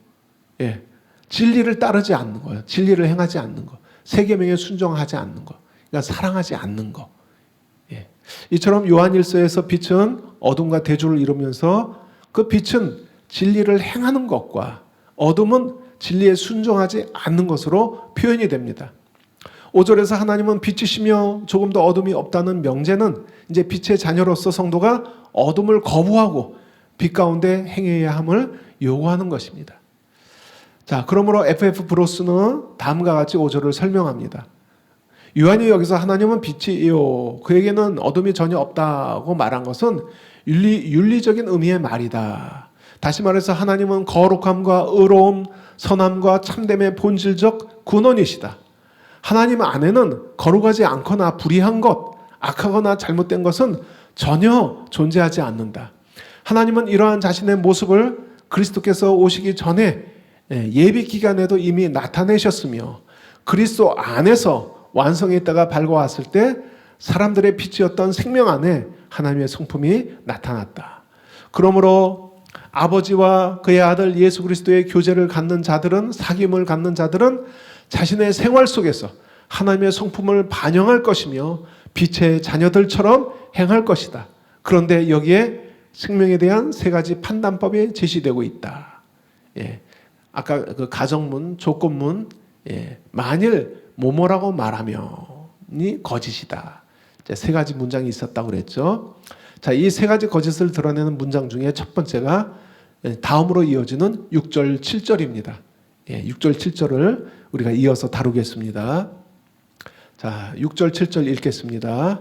예. 진리를 따르지 않는 거예요. 진리를 행하지 않는 것. 새 계명에 순종하지 않는 것. 그러니까 사랑하지 않는 것. 예. 이처럼 요한일서에서 빛은 어둠과 대조를 이루면서 그 빛은 진리를 행하는 것과 어둠은 진리에 순종하지 않는 것으로 표현이 됩니다. 5절에서 하나님은 빛이시며 조금 더 어둠이 없다는 명제는 이제 빛의 자녀로서 성도가 어둠을 거부하고 빛 가운데 행해야 함을 요구하는 것입니다. 자, 그러므로 FF 브로스는 다음과 같이 5절을 설명합니다. 요한이 여기서 하나님은 빛이요 그에게는 어둠이 전혀 없다고 말한 것은 윤리적인 의미의 말이다. 다시 말해서 하나님은 거룩함과 의로움, 선함과 참됨의 본질적 근원이시다. 하나님 안에는 거룩하지 않거나 불의한 것, 악하거나 잘못된 것은 전혀 존재하지 않는다. 하나님은 이러한 자신의 모습을 그리스도께서 오시기 전에 예비 기간에도 이미 나타내셨으며 그리스도 안에서 완성했다가 밝아왔을 때 사람들의 빛이었던 생명 안에 하나님의 성품이 나타났다. 그러므로 아버지와 그의 아들 예수 그리스도의 교제를 갖는 자들은, 사귐을 갖는 자들은 자신의 생활 속에서 하나님의 성품을 반영할 것이며 빛의 자녀들처럼 행할 것이다. 그런데 여기에 생명에 대한 세 가지 판단법이 제시되고 있다. 예. 아까 그 가정문, 조건문, 예. 만일 뭐뭐라고 말하면이 거짓이다. 세 가지 문장이 있었다고 그랬죠. 자, 이 세 가지 거짓을 드러내는 문장 중에 첫 번째가 다음으로 이어지는 6절, 7절입니다. 6절, 7절을 우리가 이어서 다루겠습니다. 자, 6절, 7절 읽겠습니다.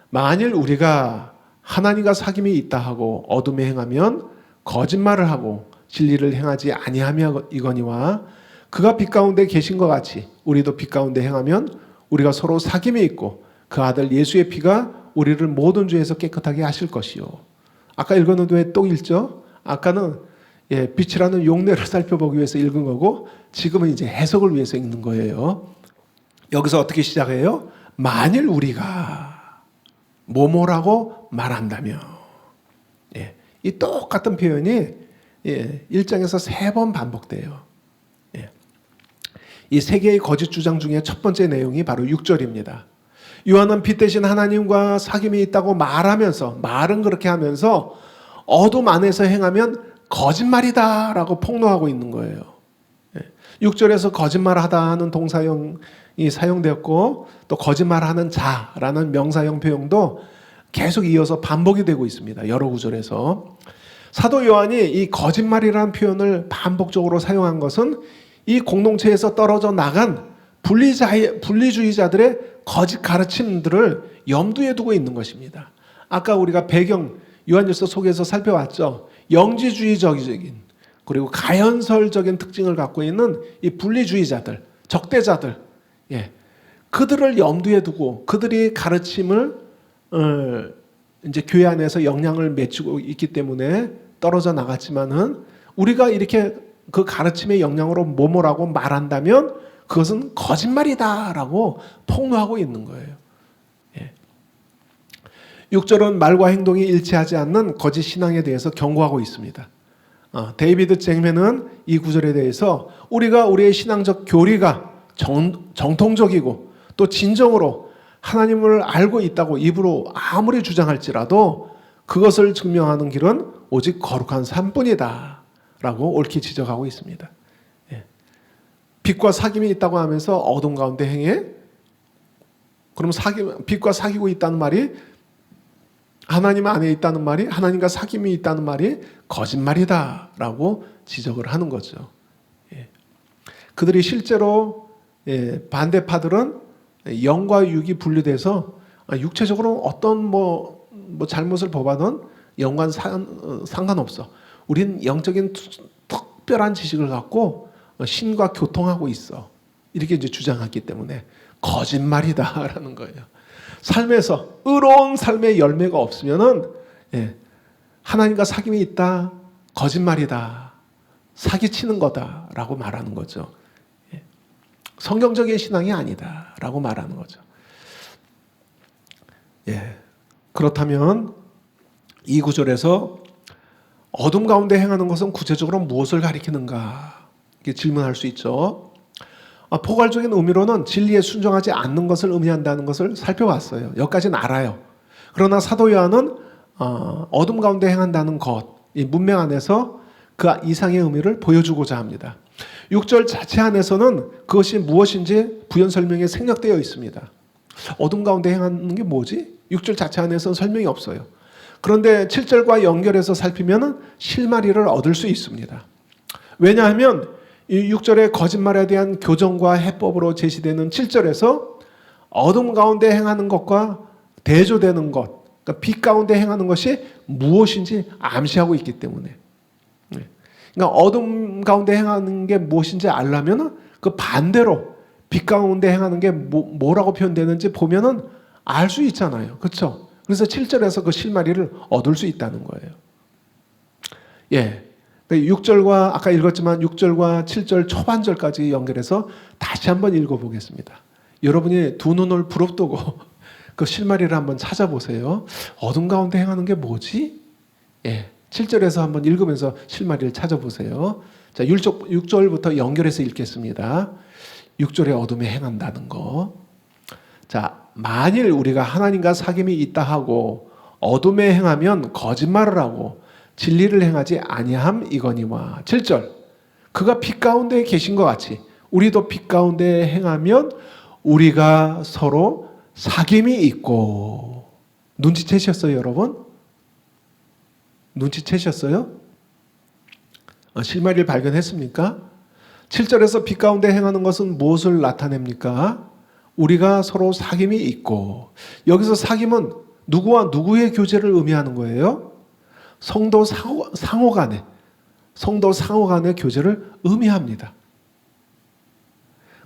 만일 우리가 하나님과 사귐이 있다 하고 어둠에 행하면 거짓말을 하고 진리를 행하지 아니하며이거니와 그가 빛 가운데 계신 것 같이 우리도 빛 가운데 행하면 우리가 서로 사귐이 있고 그 아들 예수의 피가 우리를 모든 죄에서 깨끗하게 하실 것이요. 아까 읽었는데 왜 또 읽죠? 아까는 빛이라는 용례를 살펴보기 위해서 읽은 거고 지금은 이제 해석을 위해서 읽는 거예요. 여기서 어떻게 시작해요? 만일 우리가 뭐뭐라고 말한다면, 이 똑같은 표현이 1장에서 3번 반복돼요. 이 세 개의 거짓 주장 중에 첫 번째 내용이 바로 6절입니다. 요한은 빛 대신 하나님과 사귐이 있다고 말은 그렇게 하면서 어둠 안에서 행하면 거짓말이다 라고 폭로하고 있는 거예요. 6절에서 거짓말하다는 동사형이 사용되었고 또 거짓말하는 자라는 명사형 표현도 계속 이어서 반복이 되고 있습니다. 여러 구절에서. 사도 요한이 이 거짓말이라는 표현을 반복적으로 사용한 것은 이 공동체에서 떨어져 나간 분리주의자들의 거짓 가르침들을 염두에 두고 있는 것입니다. 아까 우리가 배경 요한일서 속에서 살펴봤죠. 영지주의적인 그리고 가연설적인 특징을 갖고 있는 이 분리주의자들, 적대자들, 그들을 염두에 두고 그들이 가르침을 이제 교회 안에서 영향을 미치고 있기 때문에 떨어져 나갔지만은 우리가 이렇게 그 가르침의 영향으로 뭐뭐라고 말한다면 그것은 거짓말이다라고 폭로하고 있는 거예요. 6절은 말과 행동이 일치하지 않는 거짓 신앙에 대해서 경고하고 있습니다. 데이비드 잭맨은 이 구절에 대해서 우리가 우리의 신앙적 교리가 정통적이고 또 진정으로 하나님을 알고 있다고 입으로 아무리 주장할지라도 그것을 증명하는 길은 오직 거룩한 삶뿐이다 라고 옳게 지적하고 있습니다. 빛과 사귐이 있다고 하면서 어둠 가운데 행해? 그럼 빛과 사귀고 있다는 말이 하나님 안에 있다는 말이 하나님과 사귐이 있다는 말이 거짓말이다 라고 지적을 하는 거죠. 그들이 실제로 반대파들은 영과 육이 분리돼서 육체적으로 어떤 뭐 잘못을 범하든 영과는 상관없어. 우린 영적인 특별한 지식을 갖고 신과 교통하고 있어. 이렇게 이제 주장하기 때문에 거짓말이다라는 거예요. 삶에서 의로운 삶의 열매가 없으면은 하나님과 사귐이 있다, 거짓말이다, 사기치는 거다라고 말하는 거죠. 성경적인 신앙이 아니다라고 말하는 거죠. 그렇다면 이 구절에서 어둠 가운데 행하는 것은 구체적으로 무엇을 가리키는가? 이렇게 질문할 수 있죠. 포괄적인 의미로는 진리에 순종하지 않는 것을 의미한다는 것을 살펴봤어요. 여기까지는 알아요. 그러나 사도 요한은 어둠 가운데 행한다는 것, 이 문맥 안에서 그 이상의 의미를 보여주고자 합니다. 6절 자체 안에서는 그것이 무엇인지 부연 설명이 생략되어 있습니다. 어둠 가운데 행하는 게 뭐지? 6절 자체 안에서는 설명이 없어요. 그런데 7절과 연결해서 살피면 실마리를 얻을 수 있습니다. 왜냐하면 이 6절의 거짓말에 대한 교정과 해법으로 제시되는 7절에서 어둠 가운데 행하는 것과 대조되는 것, 그러니까 빛 가운데 행하는 것이 무엇인지 암시하고 있기 때문에, 그러니까 어둠 가운데 행하는 게 무엇인지 알려면 그 반대로 빛 가운데 행하는 게 뭐라고 표현되는지 보면은 알 수 있잖아요. 그렇죠? 그래서 7절에서 그 실마리를 얻을 수 있다는 거예요. 6절과 아까 읽었지만 6절과 7절 초반절까지 연결해서 다시 한번 읽어보겠습니다. 여러분이 두 눈을 부릅뜨고 그 실마리를 한번 찾아보세요. 어둠 가운데 행하는 게 뭐지? 7절에서 한번 읽으면서 실마리를 찾아보세요. 자, 6절부터 연결해서 읽겠습니다. 6절에 어둠에 행한다는 거. 자, 만일 우리가 하나님과 사귐이 있다 하고 어둠에 행하면 거짓말을 하고 진리를 행하지 아니함이거니와. 7절, 그가 빛 가운데 계신 것 같이 우리도 빛 가운데 행하면 우리가 서로 사귐이 있고. 눈치채셨어요, 여러분? 눈치채셨어요? 실마리를 발견했습니까? 7절에서 빛 가운데 행하는 것은 무엇을 나타냅니까? 우리가 서로 사귐이 있고, 여기서 사귐은 누구와 누구의 교제를 의미하는 거예요? 성도 상호 간의 교제를 의미합니다.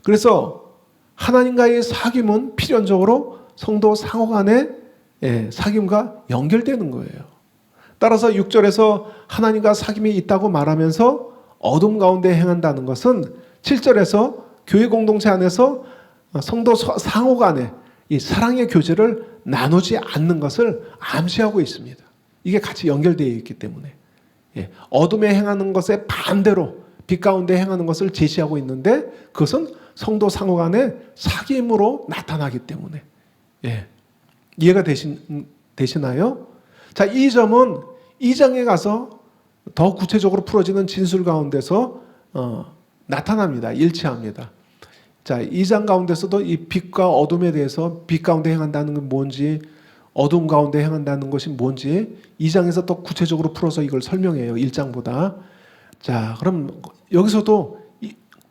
그래서 하나님과의 사귐은 필연적으로 성도 상호 간의 사귐과 연결되는 거예요. 따라서 6절에서 하나님과 사귐이 있다고 말하면서 어둠 가운데 행한다는 것은 7절에서 교회 공동체 안에서 성도 상호 간의 이 사랑의 교제를 나누지 않는 것을 암시하고 있습니다. 이게 같이 연결되어 있기 때문에 어둠에 행하는 것에 반대로 빛 가운데 행하는 것을 제시하고 있는데, 그것은 성도 상호 간의 사귐으로 나타나기 때문에 이해가 되시나요? 자, 이 점은 2장에 가서 더 구체적으로 풀어지는 진술 가운데서 나타납니다. 일치합니다. 자, 2장 가운데서도 이 빛과 어둠에 대해서 빛 가운데 행한다는 건 뭔지, 어둠 가운데 행한다는 것이 뭔지 2장에서 더 구체적으로 풀어서 이걸 설명해요. 1장보다. 자, 그럼 여기서도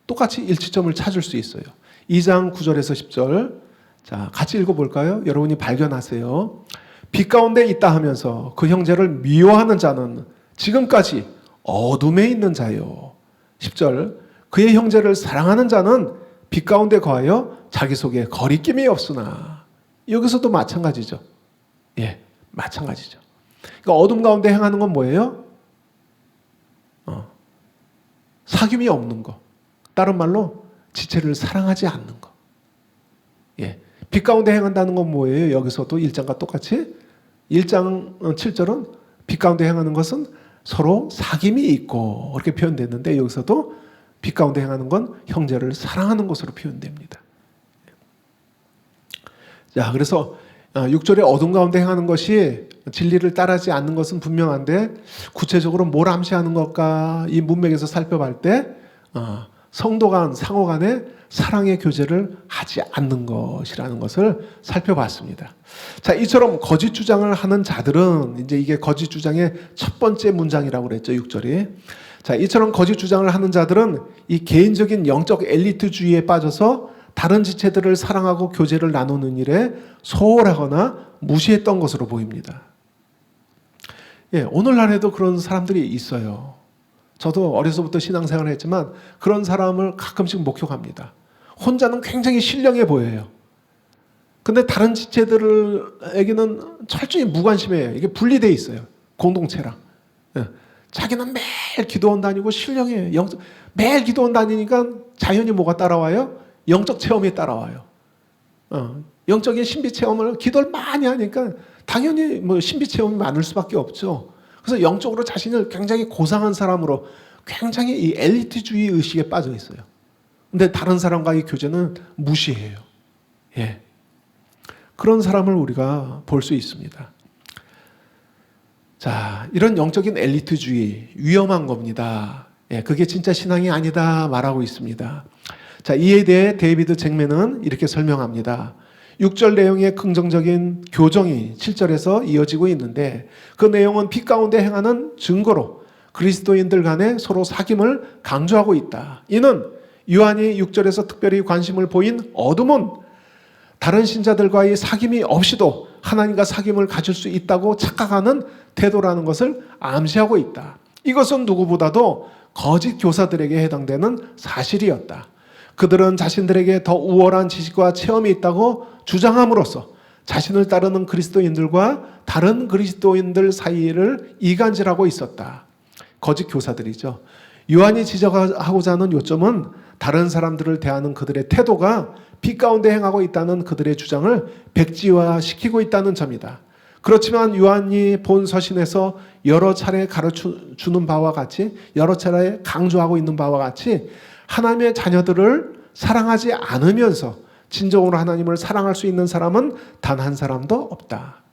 똑같이 일치점을 찾을 수 있어요. 2장 9절에서 10절. 자, 같이 읽어볼까요? 여러분이 발견하세요. 빛 가운데 있다 하면서 그 형제를 미워하는 자는 지금까지 어둠에 있는 자요. 10절. 그의 형제를 사랑하는 자는 빛 가운데 거하여 자기 속에 거리낌이 없으나. 여기서도 마찬가지죠. 마찬가지죠. 그러니까 어둠 가운데 행하는 건 뭐예요? 사귐이 없는 거. 다른 말로 지체를 사랑하지 않는 거. 빛 가운데 행한다는 건 뭐예요? 여기서도 1장과 똑같이 1장 7절은 빛 가운데 행하는 것은 서로 사귐이 있고 그렇게 표현됐는데, 여기서도 빛 가운데 행하는 건 형제를 사랑하는 것으로 표현됩니다. 자, 그래서 6절에 어둠 가운데 행하는 것이 진리를 따르지 않는 것은 분명한데, 구체적으로 뭘 암시하는 것까, 이 문맥에서 살펴볼 때 성도 간 상호 간의 사랑의 교제를 하지 않는 것이라는 것을 살펴봤습니다. 자, 이처럼 거짓 주장을 하는 자들은, 이제 이게 거짓 주장의 첫 번째 문장이라고 그랬죠, 6절이. 자, 이처럼 거짓 주장을 하는 자들은 이 개인적인 영적 엘리트주의에 빠져서 다른 지체들을 사랑하고 교제를 나누는 일에 소홀하거나 무시했던 것으로 보입니다. 오늘날에도 그런 사람들이 있어요. 저도 어려서부터 신앙생활을 했지만 그런 사람을 가끔씩 목격합니다. 혼자는 굉장히 신령해 보여요. 근데 다른 지체들에게는 철저히 무관심해요. 이게 분리되어 있어요. 공동체랑. 자기는 매일 기도원 다니고 신령해요. 매일 기도원 다니니까 자연히 뭐가 따라와요? 영적 체험이 따라와요. 영적인 신비 체험을 기도를 많이 하니까 당연히 뭐 신비 체험이 많을 수밖에 없죠. 그래서 영적으로 자신을 굉장히 고상한 사람으로 굉장히 이 엘리트주의 의식에 빠져 있어요. 근데 다른 사람과의 교제는 무시해요. 그런 사람을 우리가 볼 수 있습니다. 자, 이런 영적인 엘리트주의 위험한 겁니다. 그게 진짜 신앙이 아니다 말하고 있습니다. 자, 이에 대해 데이비드 잭맨은 이렇게 설명합니다. 6절 내용의 긍정적인 교정이 7절에서 이어지고 있는데, 그 내용은 빛 가운데 행하는 증거로 그리스도인들 간에 서로 사귐을 강조하고 있다. 이는 요한이 6절에서 특별히 관심을 보인 어둠은 다른 신자들과의 사귐이 없이도 하나님과 사귐을 가질 수 있다고 착각하는 태도라는 것을 암시하고 있다. 이것은 누구보다도 거짓 교사들에게 해당되는 사실이었다. 그들은 자신들에게 더 우월한 지식과 체험이 있다고 주장함으로써 자신을 따르는 그리스도인들과 다른 그리스도인들 사이를 이간질하고 있었다. 거짓 교사들이죠. 요한이 지적하고자 하는 요점은 다른 사람들을 대하는 그들의 태도가 빛 가운데 행하고 있다는 그들의 주장을 백지화시키고 있다는 점이다. 그렇지만 요한이 본 서신에서 여러 차례 가르쳐주는 바와 같이, 여러 차례 강조하고 있는 바와 같이 하나님의 자녀들을 사랑하지 않으면서 진정으로 하나님을 사랑할 수 있는 사람은 단 한 사람도 없다.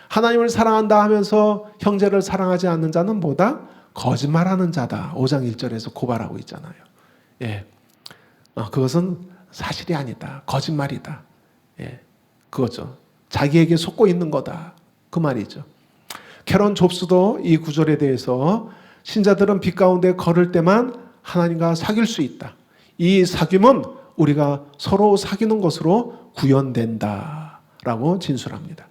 하나님을 사랑한다 하면서 형제를 사랑하지 않는 자는 뭐다? 거짓말하는 자다. 5장 1절에서 고발하고 있잖아요. 그것은 사실이 아니다. 거짓말이다. 그거죠. 자기에게 속고 있는 거다. 그 말이죠. 캐런 잡스도 이 구절에 대해서 신자들은 빛 가운데 걸을 때만 하나님과 사귈 수 있다. 이 사귐은 우리가 서로 사귀는 것으로 구현된다라고 진술합니다.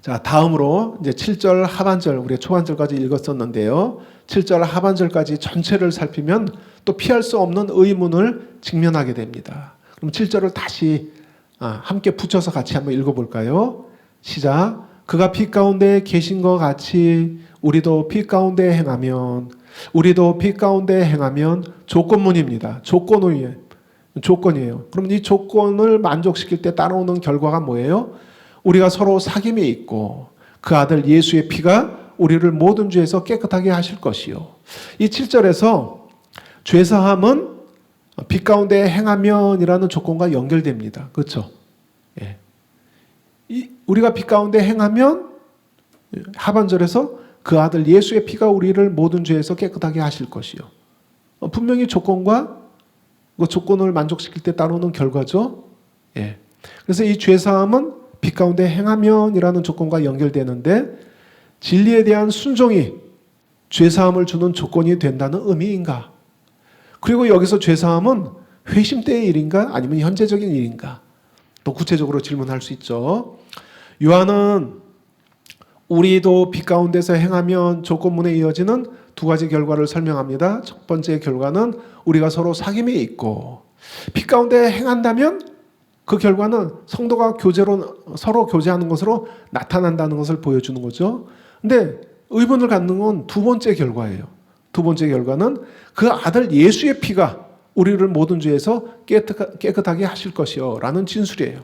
자, 다음으로 이제 7절 하반절, 우리가 초반절까지 읽었었는데요. 7절 하반절까지 전체를 살피면 또 피할 수 없는 의문을 직면하게 됩니다. 그럼 7절을 다시 함께 붙여서 같이 한번 읽어볼까요? 시작. 그가 빛 가운데 계신 것 같이 우리도 빛 가운데 행하면, 우리도 빛 가운데 행하면 조건문입니다. 조건이에요. 그럼 이 조건을 만족시킬 때 따라오는 결과가 뭐예요? 우리가 서로 사귐이 있고 그 아들 예수의 피가 우리를 모든 죄에서 깨끗하게 하실 것이요. 이 7절에서 죄사함은 빛 가운데 행하면이라는 조건과 연결됩니다. 그렇죠? 예. 우리가 빛 가운데 행하면 하반절에서 그 아들 예수의 피가 우리를 모든 죄에서 깨끗하게 하실 것이요. 분명히 조건과 그 조건을 만족시킬 때 따르는 결과죠. 예. 그래서 이 죄사함은 빛 가운데 행하면이라는 조건과 연결되는데 진리에 대한 순종이 죄사함을 주는 조건이 된다는 의미인가? 그리고 여기서 죄사함은 회심 때의 일인가? 아니면 현재적인 일인가? 또 구체적으로 질문할 수 있죠. 요한은 우리도 빛 가운데서 행하면 조건문에 이어지는 두 가지 결과를 설명합니다. 첫 번째 결과는 우리가 서로 사귐이 있고 빛 가운데 행한다면 그 결과는 성도가 서로 교제하는 것으로 나타난다는 것을 보여주는 거죠. 근데 의문을 갖는 건 두 번째 결과예요. 두 번째 결과는 그 아들 예수의 피가 우리를 모든 죄에서 깨끗하게 하실 것이요 라는 진술이에요.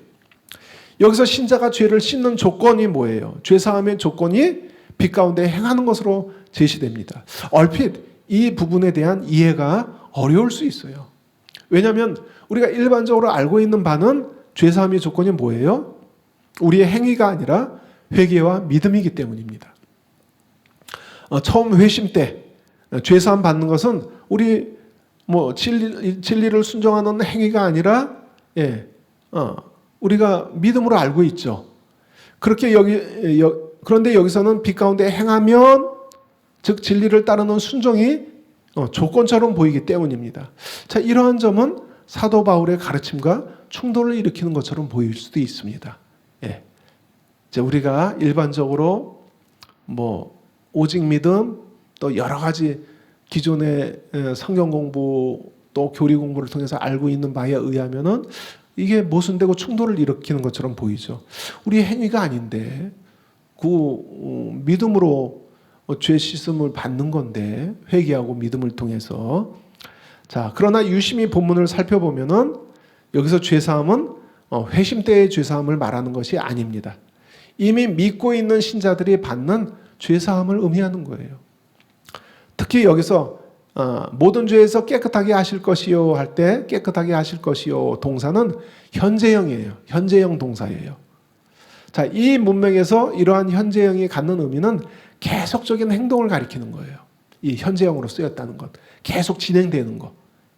여기서 신자가 죄를 씻는 조건이 뭐예요? 죄사함의 조건이 빛 가운데 행하는 것으로 제시됩니다. 얼핏 이 부분에 대한 이해가 어려울 수 있어요. 왜냐하면 우리가 일반적으로 알고 있는 바는 죄사함의 조건이 뭐예요? 우리의 행위가 아니라 회개와 믿음이기 때문입니다. 처음 회심 때 죄사함 받는 것은 우리 진리를 순종하는 행위가 아니라 우리가 믿음으로 알고 있죠. 그런데 여기서는 빛 가운데 행하면 즉 진리를 따르는 순종이 조건처럼 보이기 때문입니다. 자, 이러한 점은 사도 바울의 가르침과 충돌을 일으키는 것처럼 보일 수도 있습니다. 예. 이제 우리가 일반적으로 오직 믿음 또 여러 가지 기존의 성경 공부 또 교리 공부를 통해서 알고 있는 바에 의하면은 이게 모순되고 충돌을 일으키는 것처럼 보이죠. 우리 행위가 아닌데 그 믿음으로 죄 씻음을 받는 건데 회개하고 믿음을 통해서. 자, 그러나 유심히 본문을 살펴보면은 여기서 죄사함은 회심 때의 죄사함을 말하는 것이 아닙니다. 이미 믿고 있는 신자들이 받는 죄사함을 의미하는 거예요. 특히 여기서 모든 죄에서 깨끗하게 하실 것이요 할 때 깨끗하게 하실 것이요 동사는 현재형이에요. 현재형 동사예요. 자, 이 문맥에서 이러한 현재형이 갖는 의미는 계속적인 행동을 가리키는 거예요. 이 현재형으로 쓰였다는 것. 계속 진행되는 것.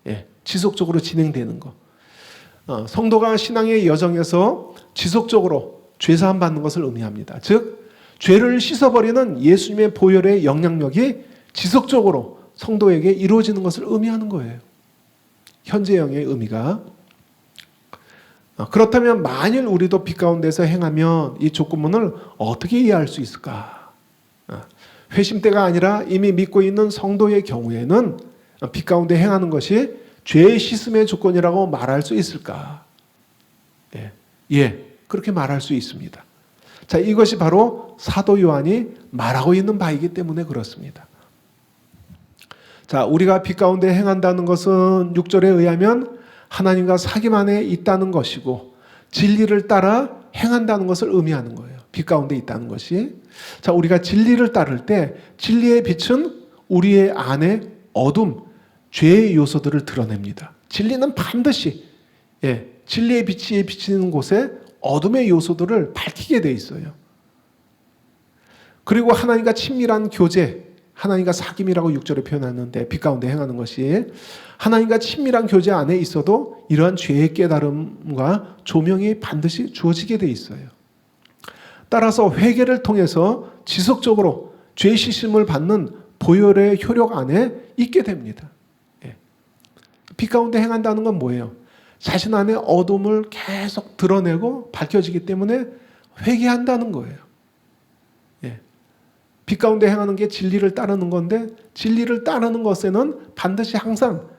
예, 지속적으로 진행되는 것. 성도가 신앙의 여정에서 지속적으로 죄사함 받는 것을 의미합니다. 즉 죄를 씻어버리는 예수님의 보혈의 영향력이 지속적으로 성도에게 이루어지는 것을 의미하는 거예요. 현재형의 의미가. 그렇다면 만일 우리도 빛 가운데서 행하면 이 조건문을 어떻게 이해할 수 있을까? 회심 때가 아니라 이미 믿고 있는 성도의 경우에는 빛 가운데 행하는 것이 죄의 씻음의 조건이라고 말할 수 있을까? 예, 그렇게 말할 수 있습니다. 자, 이것이 바로 사도 요한이 말하고 있는 바이기 때문에 그렇습니다. 자, 우리가 빛 가운데 행한다는 것은 6절에 의하면 하나님과 사귐 안에 있다는 것이고 진리를 따라 행한다는 것을 의미하는 거예요. 빛 가운데 있다는 것이. 자, 우리가 진리를 따를 때 진리의 빛은 우리의 안에 어둠, 죄의 요소들을 드러냅니다. 진리는 반드시 진리의 빛이 비치는 곳에 어둠의 요소들을 밝히게 돼 있어요. 그리고 하나님과 친밀한 교제, 하나님과 사귐이라고 6절에 표현하는데 빛 가운데 행하는 것이 하나님과 친밀한 교제 안에 있어도 이러한 죄의 깨달음과 조명이 반드시 주어지게 돼 있어요. 따라서 회개를 통해서 지속적으로 죄 씻음을 받는 보혈의 효력 안에 있게 됩니다. 예. 빛 가운데 행한다는 건 뭐예요? 자신 안에 어둠을 계속 드러내고 밝혀지기 때문에 회개한다는 거예요. 예. 빛 가운데 행하는 게 진리를 따르는 건데, 진리를 따르는 것에는 반드시 항상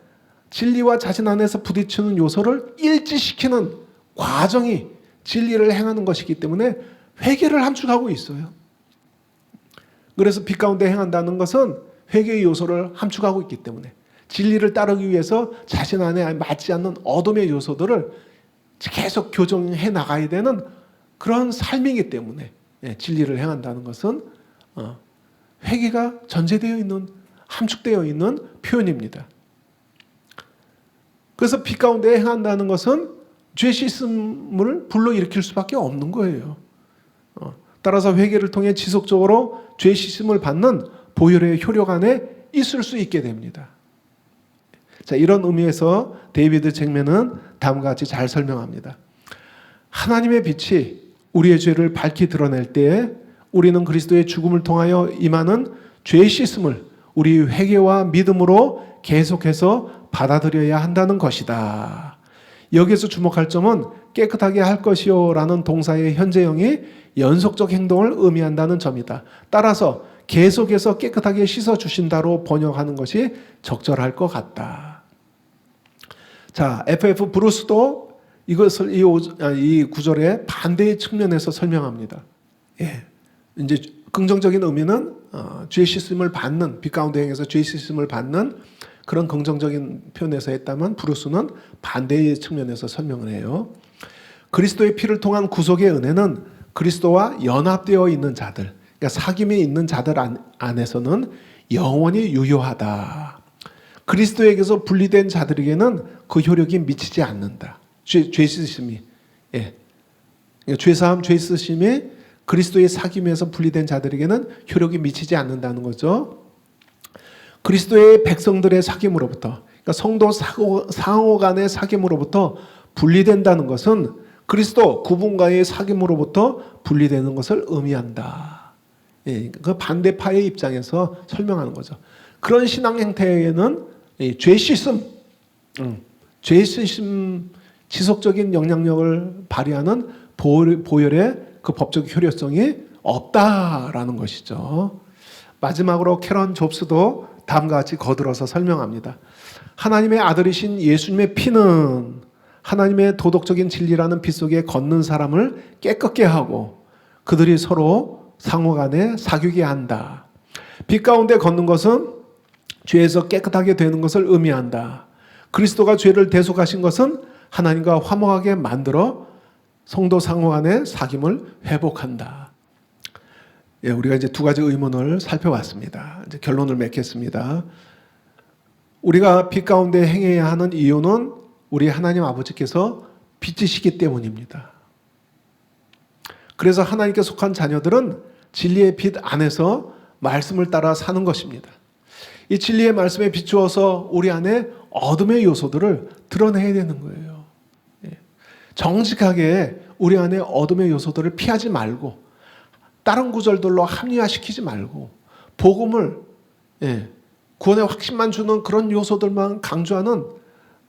진리와 자신 안에서 부딪히는 요소를 일치시키는 과정이 진리를 행하는 것이기 때문에 회개를 함축하고 있어요. 그래서 빛 가운데 행한다는 것은 회개의 요소를 함축하고 있기 때문에 진리를 따르기 위해서 자신 안에 맞지 않는 어둠의 요소들을 계속 교정해 나가야 되는 그런 삶이기 때문에 진리를 행한다는 것은 회개가 전제되어 있는, 함축되어 있는 표현입니다. 그래서 빛 가운데 행한다는 것은 죄 씻음을 불러일으킬 수밖에 없는 거예요. 따라서 회개를 통해 지속적으로 죄 씻음을 받는 보혈의 효력 안에 있을 수 있게 됩니다. 자, 이런 의미에서 데이비드 잭맨은 다음과 같이 잘 설명합니다. 하나님의 빛이 우리의 죄를 밝히 드러낼 때에 우리는 그리스도의 죽음을 통하여 임하는 죄 씻음을 우리 회개와 믿음으로 계속해서 받아들여야 한다는 것이다. 여기에서 주목할 점은 깨끗하게 할 것이요 라는 동사의 현재형이 연속적 행동을 의미한다는 점이다. 따라서 계속해서 깨끗하게 씻어주신다로 번역하는 것이 적절할 것 같다. 자, F.F. 브루스도 이것을 이 구절의 반대의 측면에서 설명합니다. 예. 이제 긍정적인 의미는 죄 씻음을 받는, 빛 가운데 행해서 죄 씻음을 받는 그런 긍정적인 표현에서 했다면 브루스는 반대의 측면에서 설명을 해요. 그리스도의 피를 통한 구속의 은혜는 그리스도와 연합되어 있는 자들, 그러니까 사귐에 있는 자들 안에서는 영원히 유효하다. 그리스도에게서 분리된 자들에게는 그 효력이 미치지 않는다. 죄 씻음이, 예, 죄사함, 죄 씻음이 그리스도의 사귐에서 분리된 자들에게는 효력이 미치지 않는다는 거죠. 그리스도의 백성들의 사귐으로부터, 그러니까 성도 상호 간의 사귐으로부터 분리된다는 것은 그리스도 그분과의 사귐으로부터 분리되는 것을 의미한다. 예, 그 반대파의 입장에서 설명하는 거죠. 그런 신앙 행태에는 죄 씻음, 지속적인 영향력을 발휘하는 보혈의 그 법적 효력성이 없다라는 것이죠. 마지막으로 캐런 존스도 다음과 같이 거들어서 설명합니다. 하나님의 아들이신 예수님의 피는 하나님의 도덕적인 진리라는 빛 속에 걷는 사람을 깨끗게 하고 그들이 서로 상호간에 사귀게 한다. 빛 가운데 걷는 것은 죄에서 깨끗하게 되는 것을 의미한다. 그리스도가 죄를 대속하신 것은 하나님과 화목하게 만들어 성도 상호간의 사귐을 회복한다. 예, 우리가 이제 두 가지 의문을 살펴봤습니다. 이제 결론을 맺겠습니다. 우리가 빛 가운데 행해야 하는 이유는 우리 하나님 아버지께서 빛이시기 때문입니다. 그래서 하나님께 속한 자녀들은 진리의 빛 안에서 말씀을 따라 사는 것입니다. 이 진리의 말씀에 비추어서 우리 안에 어둠의 요소들을 드러내야 되는 거예요. 정직하게 우리 안에 어둠의 요소들을 피하지 말고 다른 구절들로 합리화시키지 말고 복음을 구원의 확신만 주는 그런 요소들만 강조하는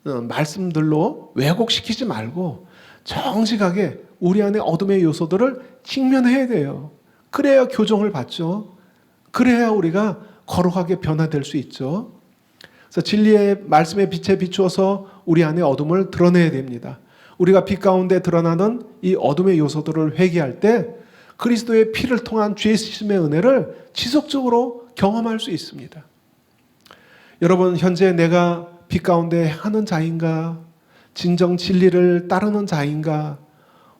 말씀들로 왜곡시키지 말고 정직하게 우리 안에 어둠의 요소들을 직면해야 돼요. 그래야 교정을 받죠. 그래야 우리가 거룩하게 변화될 수 있죠. 그래서 진리의 말씀의 빛에 비추어서 우리 안에 어둠을 드러내야 됩니다. 우리가 빛 가운데 드러나는 이 어둠의 요소들을 회개할 때 그리스도의 피를 통한 죄 씻음의 은혜를 지속적으로 경험할 수 있습니다. 여러분, 현재 내가 빛 가운데 하는 자인가? 진정 진리를 따르는 자인가?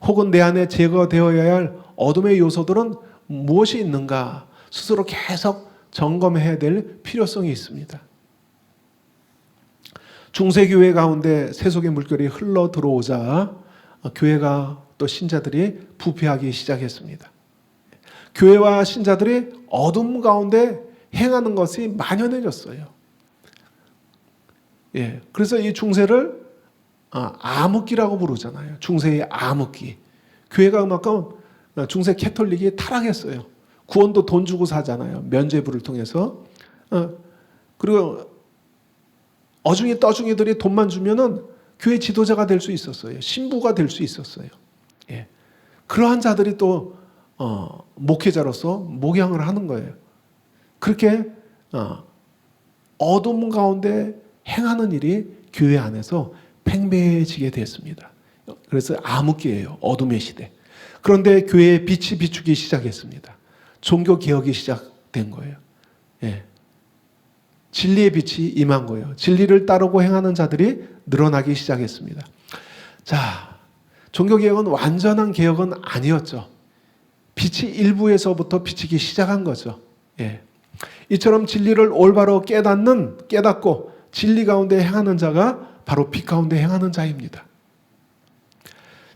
혹은 내 안에 제거되어야 할 어둠의 요소들은 무엇이 있는가? 스스로 계속 점검해야 될 필요성이 있습니다. 중세교회 가운데 세속의 물결이 흘러 들어오자 교회가 또 신자들이 부패하기 시작했습니다. 교회와 신자들이 어둠 가운데 행하는 것이 만연해졌어요. 예, 그래서 이 중세를 암흑기라고 부르잖아요. 중세의 암흑기. 교회가 그만큼 중세 캐톨릭이 타락했어요. 구원도 돈 주고 사잖아요. 면죄부를 통해서. 그리고 어중이 떠중이들이 돈만 주면은 교회 지도자가 될 수 있었어요. 신부가 될 수 있었어요. 예. 그러한 자들이 또 목회자로서 목양을 하는 거예요. 그렇게 어둠 가운데 행하는 일이 교회 안에서 팽배해지게 됐습니다. 그래서 암흑기예요. 어둠의 시대. 그런데 교회의 빛이 비추기 시작했습니다. 종교개혁이 시작된 거예요. 예. 진리의 빛이 임한 거예요. 진리를 따르고 행하는 자들이 늘어나기 시작했습니다. 자, 종교개혁은 완전한 개혁은 아니었죠. 빛이 일부에서부터 비치기 시작한 거죠. 예. 이처럼 진리를 올바로 깨닫고 진리 가운데 행하는 자가 바로 빛 가운데 행하는 자입니다.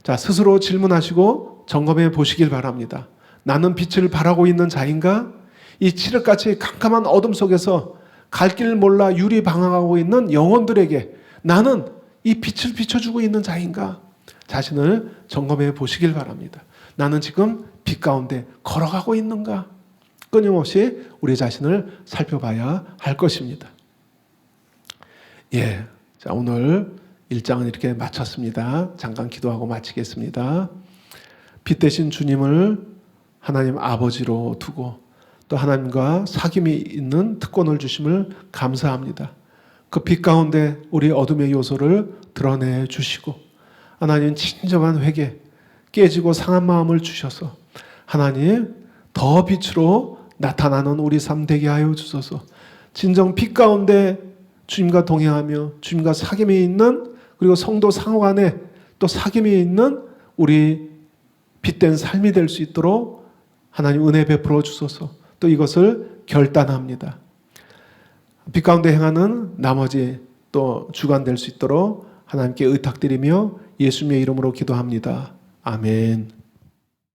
자, 스스로 질문하시고 점검해 보시길 바랍니다. 나는 빛을 바라고 있는 자인가? 이 칠흑같이 캄캄한 어둠 속에서 갈 길 몰라 유리방황하고 있는 영혼들에게 나는 이 빛을 비춰주고 있는 자인가? 자신을 점검해 보시길 바랍니다. 나는 지금 빛 가운데 걸어가고 있는가? 끊임없이 우리 자신을 살펴봐야 할 것입니다. 예, 자, 오늘 1장은 이렇게 마쳤습니다. 잠깐 기도하고 마치겠습니다. 빛 대신 주님을 하나님 아버지로 두고 또 하나님과 사귐이 있는 특권을 주심을 감사합니다. 그 빛 가운데 우리 어둠의 요소를 드러내 주시고 하나님 진정한 회개, 깨지고 상한 마음을 주셔서 하나님 더 빛으로 나타나는 우리 삶 되게 하여 주소서. 진정 빛 가운데 주님과 동행하며 주님과 사귐이 있는 그리고 성도 상호 간에 또 사귐이 있는 우리 빛된 삶이 될 수 있도록 하나님 은혜 베풀어 주소서. 또 이것을 결단합니다. 빛 가운데 행하는 나머지 또 주간 될 수 있도록 하나님께 의탁드리며 예수님의 이름으로 기도합니다. 아멘.